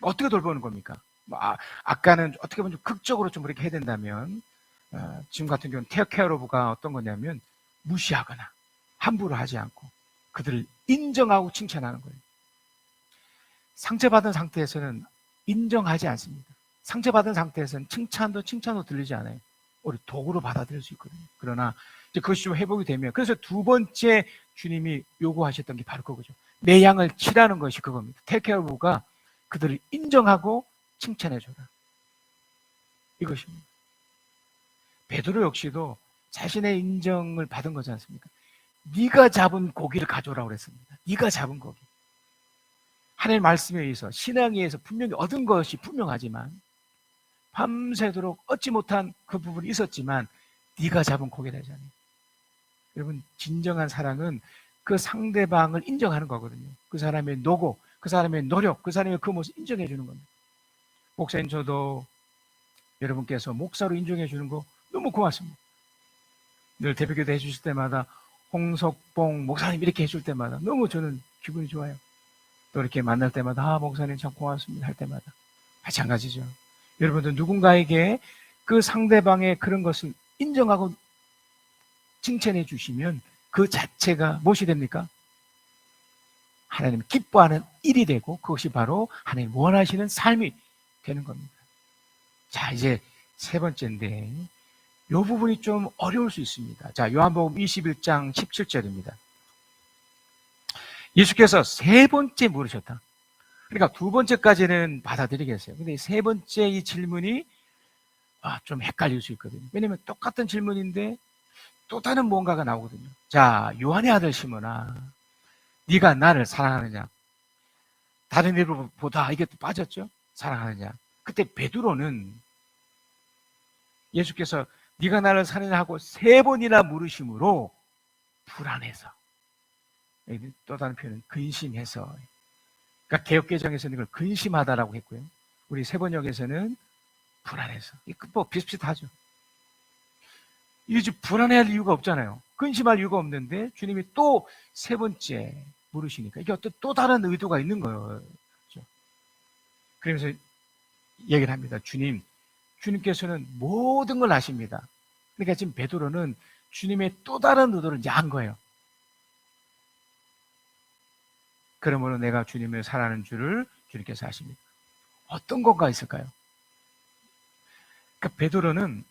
Speaker 4: 어떻게 돌보는 겁니까? 뭐 아까는 어떻게 보면 좀 극적으로 좀 그렇게 해야 된다면 지금 같은 경우는 테어케어로브가 어떤 거냐면 무시하거나 함부로 하지 않고 그들을 인정하고 칭찬하는 거예요. 상처받은 상태에서는 인정하지 않습니다. 상처받은 상태에서는 칭찬도 들리지 않아요. 우리 도구로 받아들일 수 있거든요. 그러나 이제 그것이 좀 회복이 되면 그래서 두 번째 주님이 요구하셨던 게 바로 그거죠. 내 양을 치라는 것이 그겁니다. 테케어부가 그들을 인정하고 칭찬해줘라. 이것입니다. 베드로 역시도 자신의 인정을 받은 거지 않습니까? 네가 잡은 고기를 가져오라고 그랬습니다. 네가 잡은 고기. 하나님의 말씀에 의해서 신앙에 의해서 분명히 얻은 것이 분명하지만 밤새도록 얻지 못한 그 부분이 있었지만 네가 잡은 고기라잖아요. 여러분 진정한 사랑은 그 상대방을 인정하는 거거든요. 그 사람의 노고, 그 사람의 노력, 그 사람의 그 모습 인정해 주는 겁니다. 목사님 저도 여러분께서 목사로 인정해 주는 거 너무 고맙습니다. 늘 대표기도 해주실 때마다 홍석봉 목사님 이렇게 해줄 때마다 너무 저는 기분이 좋아요. 또 이렇게 만날 때마다 목사님 참 고맙습니다 할 때마다 마찬가지죠. 여러분들 누군가에게 그 상대방의 그런 것을 인정하고 칭찬해 주시면 그 자체가 무엇이 됩니까? 하나님 기뻐하는 일이 되고 그것이 바로 하나님 원하시는 삶이 되는 겁니다. 자 이제 세 번째인데 이 부분이 좀 어려울 수 있습니다. 자 요한복음 21장 17절입니다. 예수께서 세 번째 물으셨다. 그러니까 두 번째까지는 받아들이겠어요. 근데 세 번째 이 질문이 좀 헷갈릴 수 있거든요. 왜냐하면 똑같은 질문인데 또 다른 뭔가가 나오거든요. 자, 요한의 아들 시몬아, 네가 나를 사랑하느냐? 다른 이들보다 이게 또 빠졌죠? 사랑하느냐? 그때 베드로는 예수께서 네가 나를 사랑하느냐 하고 세 번이나 물으심으로 불안해서, 또 다른 표현은 근심해서, 그러니까 개역개정에서는 이걸 근심하다라고 했고요. 우리 세번역에서는 불안해서. 뭐 비슷비슷하죠. 이게 불안해할 이유가 없잖아요. 근심할 이유가 없는데 주님이 또 세 번째 물으시니까 이게 어떤 또 다른 의도가 있는 거예요. 그렇죠? 그러면서 얘기를 합니다. 주님께서는 모든 걸 아십니다. 그러니까 지금 베드로는 주님의 또 다른 의도를 이제 안 거예요. 그러므로 내가 주님을 사랑하는 줄을 주님께서 아십니다. 어떤 건가 있을까요? 그러니까 베드로는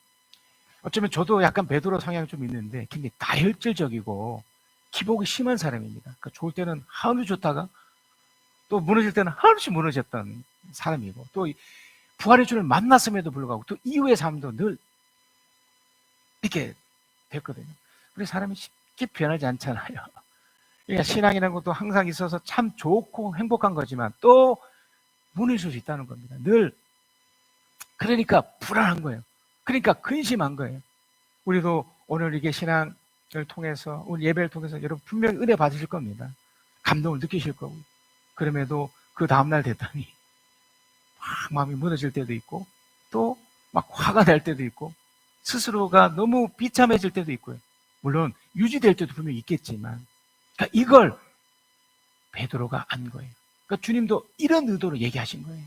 Speaker 4: 어쩌면 저도 약간 베드로 성향이 좀 있는데 굉장히 다혈질적이고 기복이 심한 사람입니다. 그러니까 좋을 때는 하루 좋다가 또 무너질 때는 하루씩 무너졌던 사람이고 또 부활의 주를 만났음에도 불구하고 또 이후의 삶도 늘 이렇게 됐거든요. 우리 사람이 쉽게 변하지 않잖아요. 그러니까 신앙이라는 것도 항상 있어서 참 좋고 행복한 거지만 또 무너질 수 있다는 겁니다. 늘. 그러니까 불안한 거예요. 그러니까 근심한 거예요. 우리도 오늘 이게 신앙을 통해서 오늘 예배를 통해서 여러분 분명히 은혜 받으실 겁니다. 감동을 느끼실 거고 그럼에도 그 다음날 됐더니 막 마음이 무너질 때도 있고 또 막 화가 날 때도 있고 스스로가 너무 비참해질 때도 있고요. 물론 유지될 때도 분명히 있겠지만 그러니까 이걸 베드로가 안 거예요. 그러니까 주님도 이런 의도로 얘기하신 거예요.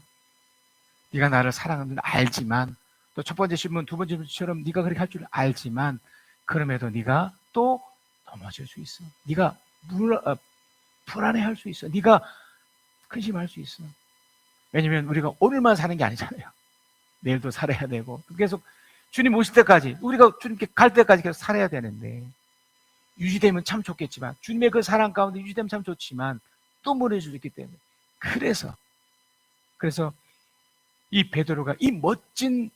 Speaker 4: 네가 나를 사랑하는 줄 알지만 또 첫 번째 질문, 두 번째 질문처럼 네가 그렇게 할 줄 알지만 그럼에도 네가 또 넘어질 수 있어. 네가 불안해할 수 있어. 네가 근심할 수 있어. 왜냐면 우리가 오늘만 사는 게 아니잖아요. 내일도 살아야 되고 계속 주님 오실 때까지 우리가 주님께 갈 때까지 계속 살아야 되는데 유지되면 참 좋겠지만 주님의 그 사랑 가운데 유지되면 참 좋지만 또 무너질 수 있기 때문에. 그래서 이 베드로가 이 멋진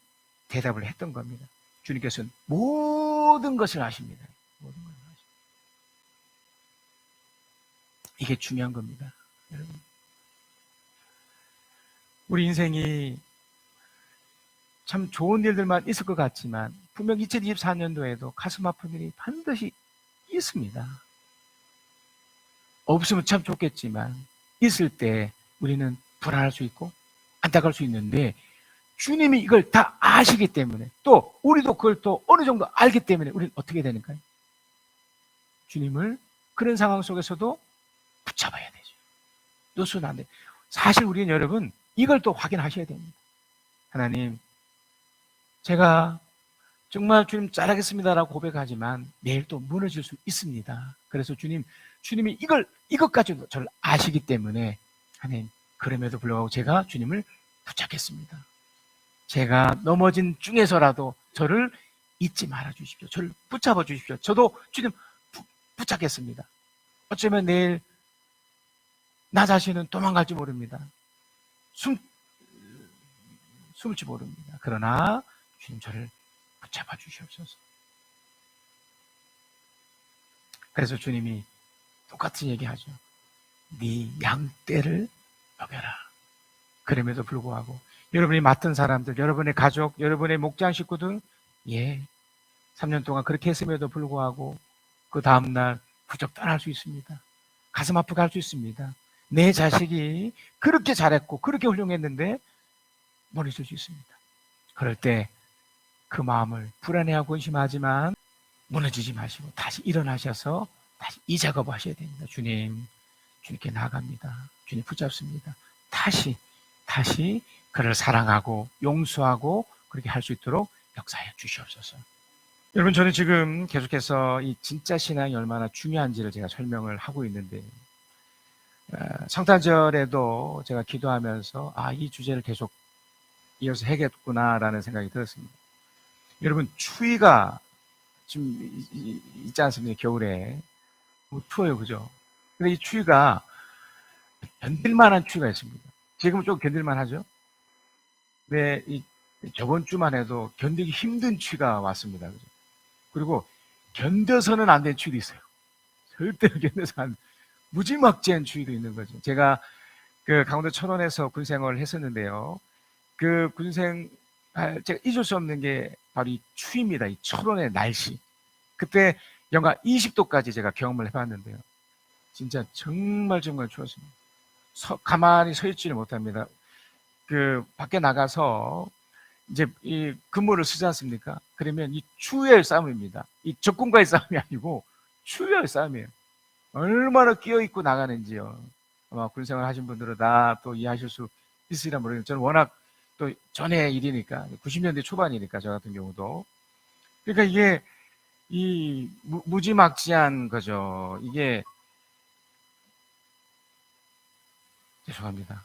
Speaker 4: 대답을 했던 겁니다. 주님께서는 모든 것을 아십니다. 모든 것을 아십니다. 이게 중요한 겁니다. 여러분, 우리 인생이 참 좋은 일들만 있을 것 같지만 분명 2024년도에도 가슴 아픈 일이 반드시 있습니다. 없으면 참 좋겠지만 있을 때 우리는 불안할 수 있고 안타까울 수 있는데 주님이 이걸 다 아시기 때문에 또 우리도 그걸 또 어느 정도 알기 때문에 우리는 어떻게 되는가요? 주님을 그런 상황 속에서도 붙잡아야 되죠. 놓으면 안 돼요. 사실 우리는 여러분 이걸 또 확인하셔야 됩니다. 하나님, 제가 정말 주님 잘하겠습니다라고 고백하지만 내일 또 무너질 수 있습니다. 그래서 주님이 이것까지도 저를 아시기 때문에 하나님, 그럼에도 불구하고 제가 주님을 붙잡겠습니다. 제가 넘어진 중에서라도 저를 잊지 말아 주십시오. 저를 붙잡아 주십시오. 저도 주님 붙잡겠습니다. 어쩌면 내일 나 자신은 도망갈지 모릅니다. 숨을지 모릅니다. 그러나 주님 저를 붙잡아 주시옵소서. 그래서 주님이 똑같은 얘기하죠. 네 양떼를 먹여라. 그럼에도 불구하고 여러분이 맡은 사람들, 여러분의 가족, 여러분의 목장 식구들 3년 동안 그렇게 했음에도 불구하고 그 다음날 부쩍 떠날 수 있습니다. 가슴 아프게 할 수 있습니다. 내 자식이 그렇게 잘했고 그렇게 훌륭했는데 무너질 수 있습니다. 그럴 때 그 마음을 불안해하고 근심하지만 무너지지 마시고 다시 일어나셔서 다시 이 작업을 하셔야 됩니다. 주님께 나아갑니다. 주님 붙잡습니다. 다시 그를 사랑하고 용서하고 그렇게 할 수 있도록 역사해 주시옵소서. 여러분, 저는 지금 계속해서 이 진짜 신앙이 얼마나 중요한지를 제가 설명을 하고 있는데 성탄절에도 제가 기도하면서 이 주제를 계속 이어서 해야겠구나라는 생각이 들었습니다. 여러분, 추위가 지금 있지 않습니까? 겨울에 추워요, 그죠? 근데 이 추위가 견딜만한 추위가 있습니다. 지금은 좀 견딜만하죠? 네, 저번 주만 해도 견디기 힘든 추위가 왔습니다. 그죠? 그리고 견뎌서는 안 된 추위도 있어요. 절대로 견뎌서 안 돼. 무지막지한 추위도 있는 거죠. 제가 그 강원도 철원에서 군 생활을 했었는데요. 그 제가 잊을 수 없는 게 바로 이 추위입니다. 이 철원의 날씨. 그때 영하 20도까지 제가 경험을 해봤는데요. 진짜 정말 추웠습니다. 가만히 서 있지를 못합니다. 그 밖에 나가서 이제 이 근무를 쓰지 않습니까? 그러면 이 추위의 싸움입니다. 이 적군과의 싸움이 아니고 추위의 싸움이에요. 얼마나 끼어 있고 나가는지요. 아마 군 생활 하신 분들은 다 또 이해하실 수 있으리라 모르겠는데 저는 워낙 또 전에 일이니까 90년대 초반이니까 저 같은 경우도 그러니까 이게 이 무지막지한 거죠. 이게 죄송합니다.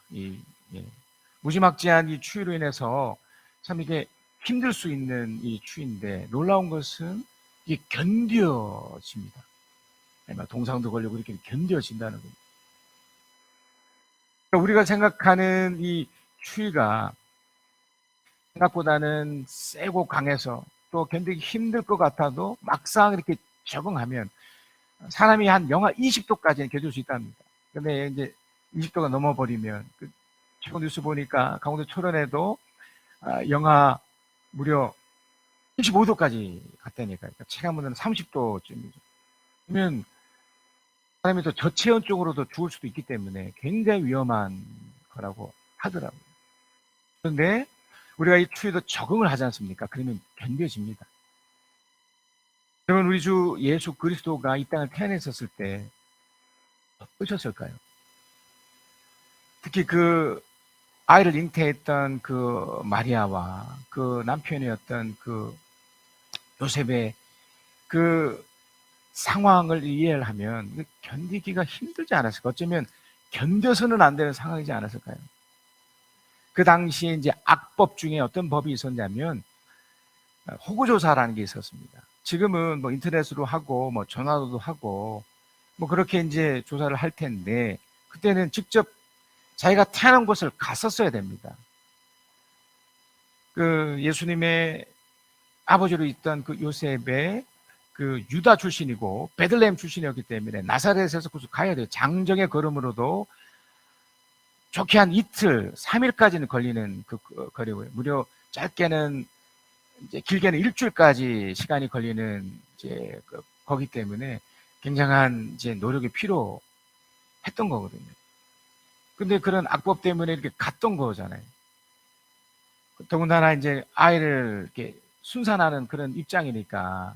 Speaker 4: 무지막지한 이 추위로 인해서 참 이게 힘들 수 있는 이 추위인데 놀라운 것은 이게 견뎌집니다. 동상도 걸리고 이렇게 견뎌진다는 겁니다. 그러니까 우리가 생각하는 이 추위가 생각보다는 세고 강해서 또 견디기 힘들 것 같아도 막상 이렇게 적응하면 사람이 한 영하 20도까지는 견딜 수 있답니다. 근데 이제 20도가 넘어버리면 최근 뉴스 보니까 강원도 철원에도 영하 무려 75도까지 갔다니까요. 그러니까 체감온도는 30도쯤이죠. 그러면 사람이 또 저체온 쪽으로도 죽을 수도 있기 때문에 굉장히 위험한 거라고 하더라고요. 그런데 우리가 이 추위도 적응을 하지 않습니까? 그러면 견뎌집니다. 여러분, 우리 주 예수 그리스도가 이 땅을 태어났었을 때 어떠셨을까요? 특히 그 아이를 잉태했던 그 마리아와 그 남편이었던 그 요셉의 그 상황을 이해를 하면 견디기가 힘들지 않았을까? 어쩌면 견뎌서는 안 되는 상황이지 않았을까요? 그 당시에 이제 악법 중에 어떤 법이 있었냐면 호구조사라는 게 있었습니다. 지금은 뭐 인터넷으로 하고 뭐 전화로도 하고 뭐 그렇게 이제 조사를 할 텐데 그때는 직접 자기가 태어난 곳을 갔었어야 됩니다. 그 예수님의 아버지로 있던 그 요셉의 그 유다 출신이고 베들레헴 출신이었기 때문에 나사렛에서 그 가야 돼요. 장정의 걸음으로도 좋게 한 이틀, 3일까지는 걸리는 그 거리고요. 무려 짧게는 이제 길게는 일주일까지 시간이 걸리는 이제 거기 때문에 굉장한 이제 노력이 필요했던 거거든요. 근데 그런 악법 때문에 이렇게 갔던 거잖아요. 더군다나 이제 아이를 이렇게 순산하는 그런 입장이니까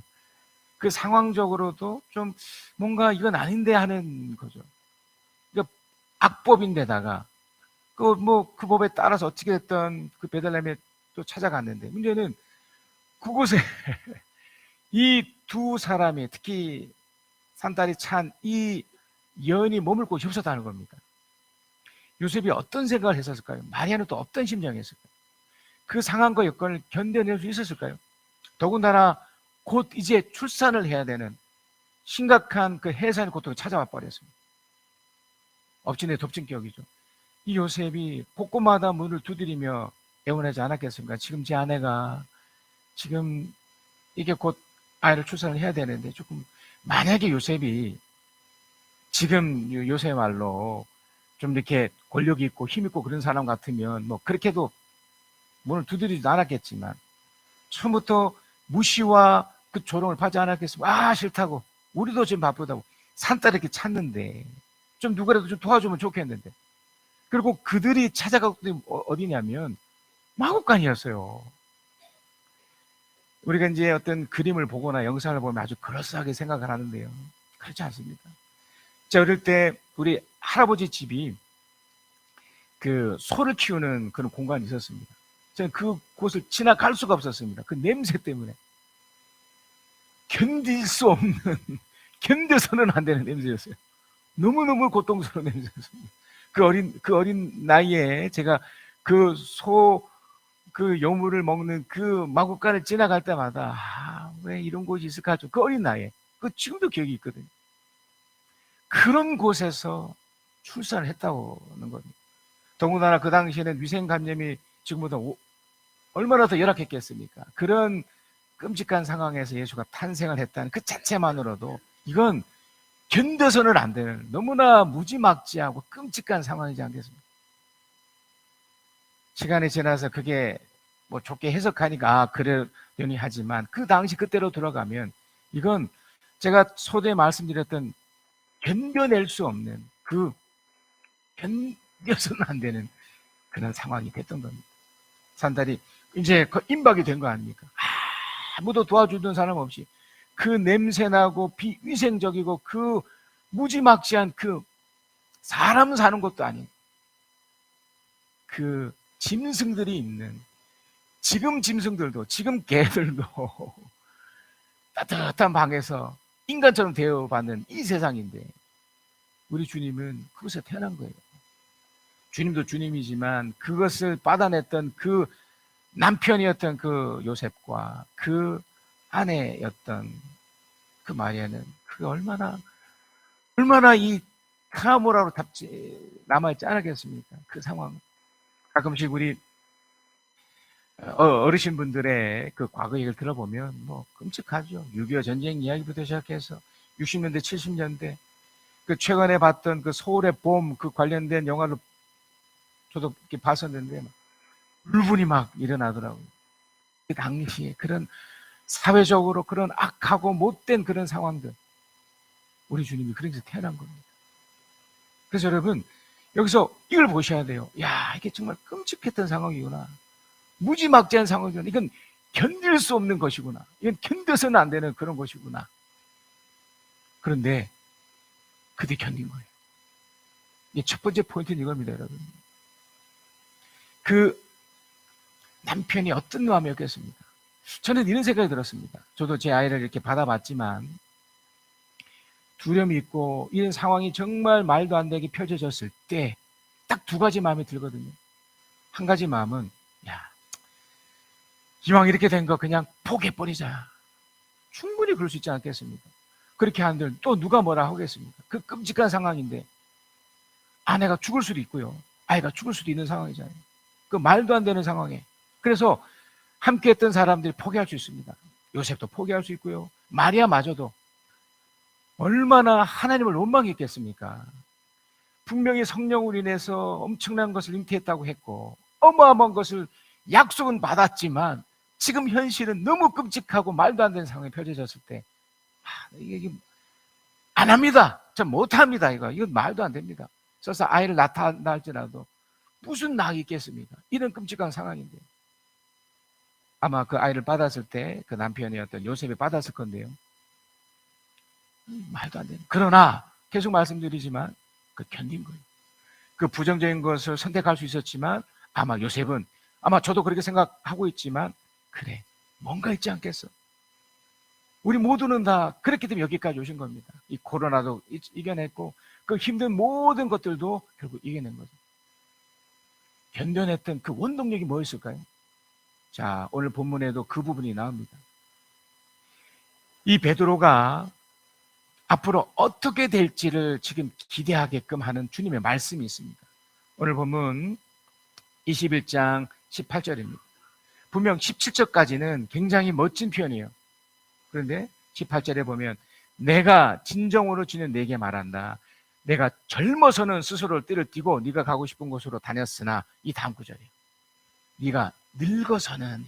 Speaker 4: 그 상황적으로도 좀 뭔가 이건 아닌데 하는 거죠. 그러니까 악법인데다가 그 법에 따라서 어떻게 됐던 그 베들레헴에 또 찾아갔는데 문제는 그곳에 이 두 사람이 특히 산딸이 찬 이 여인이 머물 곳이 없었다는 겁니다. 요셉이 어떤 생각을 했었을까요? 마리아는 또 어떤 심정이었을까요? 그 상황과 여건을 견뎌낼 수 있었을까요? 더군다나 곧 이제 출산을 해야 되는 심각한 그 해산의 고통이 찾아와 버렸습니다. 엎친 데 덮친 격이죠. 이 요셉이 곳곳마다 문을 두드리며 애원하지 않았겠습니까? 지금 제 아내가 지금 이게 곧 아이를 출산을 해야 되는데 조금 만약에 요셉이 지금 요새 말로 좀 이렇게 권력이 있고 힘 있고 그런 사람 같으면 뭐 그렇게도 문을 두드리지도 않았겠지만 처음부터 무시와 그 조롱을 받지 않았겠습니까? 아 싫다고 우리도 지금 바쁘다고 산딸 이렇게 찾는데 좀 누구라도 좀 도와주면 좋겠는데 그리고 그들이 찾아가고 어디냐면 마구간이었어요. 우리가 이제 어떤 그림을 보거나 영상을 보면 아주 그럴싸하게 생각을 하는데요. 그렇지 않습니다. 제가 어릴 때 우리 할아버지 집이 그 소를 키우는 그런 공간이 있었습니다. 저는 그곳을 지나갈 수가 없었습니다. 그 냄새 때문에. 견딜 수 없는, 견뎌서는 안 되는 냄새였어요. 너무너무 고통스러운 냄새였습니다. 그 어린 나이에 제가 그 요물을 먹는 그 마구간을 지나갈 때마다, 왜 이런 곳이 있을까? 그 어린 나이에. 지금도 기억이 있거든요. 그런 곳에서 출산을 했다고는 겁니다. 더군다나 그 당시에는 위생 감염이 지금보다 얼마나 더 열악했겠습니까? 그런 끔찍한 상황에서 예수가 탄생을 했다는 그 자체만으로도 이건 견뎌서는 안 되는 너무나 무지막지하고 끔찍한 상황이지 않겠습니까? 시간이 지나서 그게 뭐 좋게 해석하니까 그러려니 하지만 그 당시 그때로 들어가면 이건 제가 소대에 말씀드렸던 견뎌낼 수 없는 견뎌서는 안 되는 그런 상황이 됐던 겁니다. 산딸이 이제 임박이 된 거 아닙니까? 아무도 도와주던 사람 없이 그 냄새나고 비위생적이고 그 무지막지한 그 사람 사는 것도 아닌 그 짐승들이 있는 지금 짐승들도 지금 개들도 따뜻한 방에서 인간처럼 대우받는 이 세상인데 우리 주님은 그곳에 태어난 거예요. 주님도 주님이지만 그것을 받아냈던 그 남편이었던 그 요셉과 그 아내였던 그 마리아는 그게 얼마나 이 트라우마로 남아있지 않았겠습니까? 그 상황. 가끔씩 우리 어르신분들의 그 과거 얘기를 들어보면 뭐 끔찍하죠. 6.25 전쟁 이야기부터 시작해서 60년대, 70년대 그 최근에 봤던 그 서울의 봄 그 관련된 영화를 저도 이렇게 봤었는데 울분이 막 일어나더라고요. 그 당시에 그런 사회적으로 그런 악하고 못된 그런 상황들 우리 주님이 그래서 태어난 겁니다. 그래서 여러분 여기서 이걸 보셔야 돼요. 야, 이게 정말 끔찍했던 상황이구나. 무지막지한 상황이구나. 이건 견딜 수 없는 것이구나. 이건 견뎌서는 안 되는 그런 것이구나. 그런데 그들이 견딘 거예요. 이 첫 번째 포인트는 이겁니다, 여러분. 그 남편이 어떤 마음이었겠습니까? 저는 이런 생각이 들었습니다. 저도 제 아이를 이렇게 받아봤지만 두려움이 있고 이런 상황이 정말 말도 안 되게 펼쳐졌을 때 딱 두 가지 마음이 들거든요. 한 가지 마음은 이왕 이렇게 된 거 그냥 포기해버리자. 충분히 그럴 수 있지 않겠습니까? 그렇게 한들 또 누가 뭐라 하겠습니까? 그 끔찍한 상황인데 아내가 죽을 수도 있고요. 아이가 죽을 수도 있는 상황이잖아요. 그 말도 안 되는 상황에. 그래서 함께 했던 사람들이 포기할 수 있습니다. 요셉도 포기할 수 있고요. 마리아마저도 얼마나 하나님을 원망했겠습니까? 분명히 성령으로 인해서 엄청난 것을 잉태했다고 했고 어마어마한 것을 약속은 받았지만 지금 현실은 너무 끔찍하고 말도 안 되는 상황이 펼쳐졌을 때 이게 안 합니다. 전 못합니다. 이건 말도 안 됩니다. 써서 아이를 낳을지라도 무슨 낙이 있겠습니까? 이런 끔찍한 상황인데 아마 그 아이를 받았을 때 그 남편이었던 요셉이 받았을 건데요. 말도 안 되는. 그러나 계속 말씀드리지만 그 견딘 거예요. 그 부정적인 것을 선택할 수 있었지만 아마 요셉은 아마 저도 그렇게 생각하고 있지만 그래 뭔가 있지 않겠어. 우리 모두는 다 그렇기 때문에 여기까지 오신 겁니다. 이 코로나도 이겨냈고 그 힘든 모든 것들도 결국 이겨낸 거죠. 견뎌냈던 그 원동력이 뭐였을까요? 자, 오늘 본문에도 그 부분이 나옵니다. 이 베드로가 앞으로 어떻게 될지를 지금 기대하게끔 하는 주님의 말씀이 있습니다. 오늘 본문 21장 18절입니다. 분명 17절까지는 굉장히 멋진 표현이에요. 그런데 18절에 보면 내가 진정으로 주는 네게 말한다. 내가 젊어서는 스스로 뜰을 띠고 네가 가고 싶은 곳으로 다녔으나 이 다음 구절이에요. 네가 늙어서는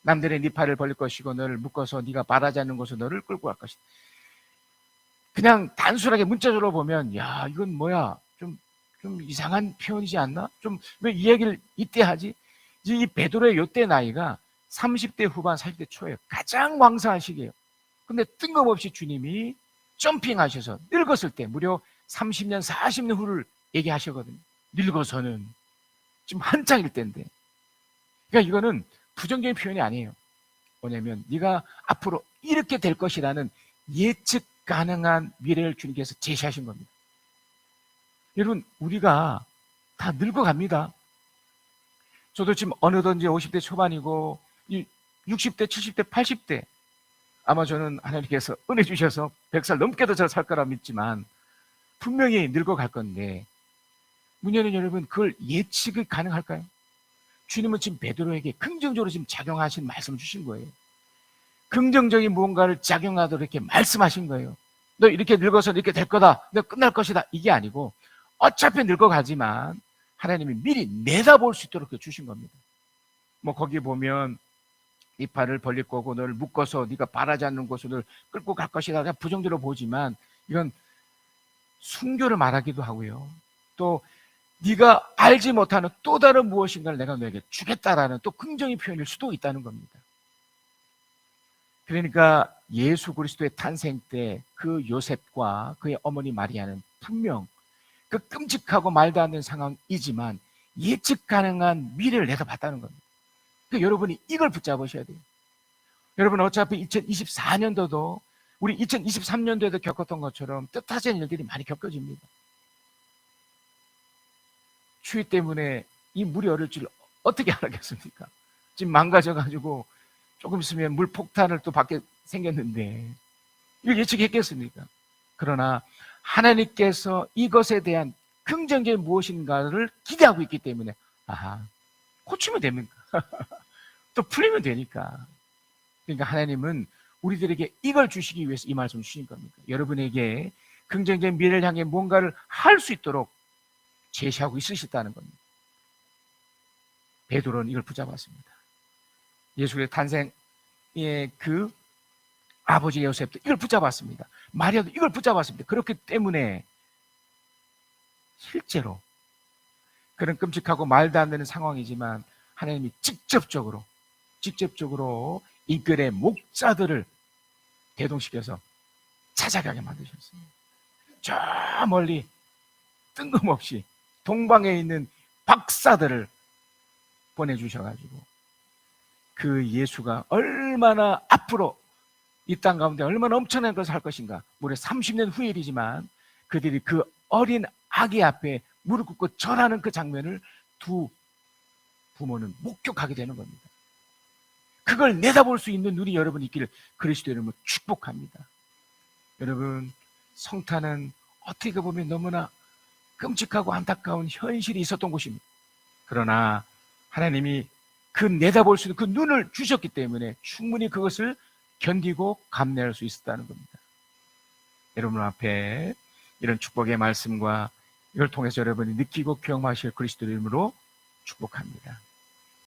Speaker 4: 남들의 네 팔을 벌릴 것이고 너를 묶어서 네가 바라지 않는 곳으로 너를 끌고 갈 것이다. 그냥 단순하게 문자적으로 보면 야 이건 뭐야 좀 이상한 표현이지 않나? 좀 왜 이 얘기를 이때 하지? 이 베드로의 이때 나이가 30대 후반 40대 초예요. 가장 왕성한 시기예요. 근데 뜬금없이 주님이 점핑하셔서 늙었을 때 무려 30년 40년 후를 얘기하시거든요. 늙어서는 지금 한창일 때인데 그러니까 이거는 부정적인 표현이 아니에요. 뭐냐면 네가 앞으로 이렇게 될 것이라는 예측 가능한 미래를 주님께서 제시하신 겁니다. 여러분 우리가 다 늙어갑니다. 저도 지금 어느덧 이제 50대 초반이고 60대, 70대, 80대 아마 저는 하나님께서 은혜 주셔서 100살 넘게도 저 살 거라 믿지만 분명히 늙어갈 건데 문제는 여러분 그걸 예측이 가능할까요? 주님은 지금 베드로에게 긍정적으로 지금 작용하신 말씀을 주신 거예요. 긍정적인 무언가를 작용하도록 이렇게 말씀하신 거예요. 너 이렇게 늙어서 이렇게 될 거다. 너 끝날 것이다. 이게 아니고 어차피 늙어가지만 하나님이 미리 내다볼 수 있도록 주신 겁니다. 뭐 거기 보면 네 팔을 벌릴 거고 너를 묶어서 네가 바라지 않는 곳으로 끌고 갈 것이다. 그냥 부정적으로 보지만 이건 순교를 말하기도 하고요. 또 네가 알지 못하는 또 다른 무엇인가를 내가 너에게 주겠다라는 또 긍정의 표현일 수도 있다는 겁니다. 그러니까 예수 그리스도의 탄생 때 그 요셉과 그의 어머니 마리아는 분명 그 끔찍하고 말도 안 되는 상황이지만 예측 가능한 미래를 내다봤다는 겁니다. 그러니까 여러분이 이걸 붙잡으셔야 돼요. 여러분 어차피 2024년도도 우리 2023년도에도 겪었던 것처럼 뜻하지 않은 일들이 많이 겪어집니다. 추위 때문에 이 물이 얼을 줄 어떻게 알았겠습니까? 지금 망가져가지고 조금 있으면 물 폭탄을 또 받게 생겼는데 이걸 예측했겠습니까? 그러나 하나님께서 이것에 대한 긍정적인 무엇인가를 기대하고 있기 때문에 고치면 됩니까? 또 풀리면 되니까. 그러니까 하나님은 우리들에게 이걸 주시기 위해서 이 말씀을 주신 겁니다. 여러분에게 긍정적인 미래를 향해 뭔가를 할 수 있도록 제시하고 있으시다는 겁니다. 베드로는 이걸 붙잡았습니다. 예수의 탄생의 그 아버지 요셉도 이걸 붙잡았습니다. 마리아도 이걸 붙잡았습니다. 그렇기 때문에 실제로 그런 끔찍하고 말도 안 되는 상황이지만 하나님이 직접적으로 이끌의 목자들을 대동시켜서 찾아가게 만드셨습니다. 저 멀리 뜬금없이 동방에 있는 박사들을 보내주셔가지고 그 예수가 얼마나 앞으로 이 땅 가운데 얼마나 엄청난 것을 할 것인가. 무려 30년 후의 일이지만 그들이 그 어린 아기 앞에 무릎 꿇고 절하는 그 장면을 두 부모는 목격하게 되는 겁니다. 그걸 내다볼 수 있는 눈이 여러분이 있기를 그리스도 이름으로 축복합니다. 여러분 성탄은 어떻게 보면 너무나 끔찍하고 안타까운 현실이 있었던 곳입니다. 그러나 하나님이 그 내다볼 수 있는 그 눈을 주셨기 때문에 충분히 그것을 견디고 감내할 수 있었다는 겁니다. 여러분 앞에 이런 축복의 말씀과 이걸 통해서 여러분이 느끼고 경험하실 그리스도 이름으로 축복합니다.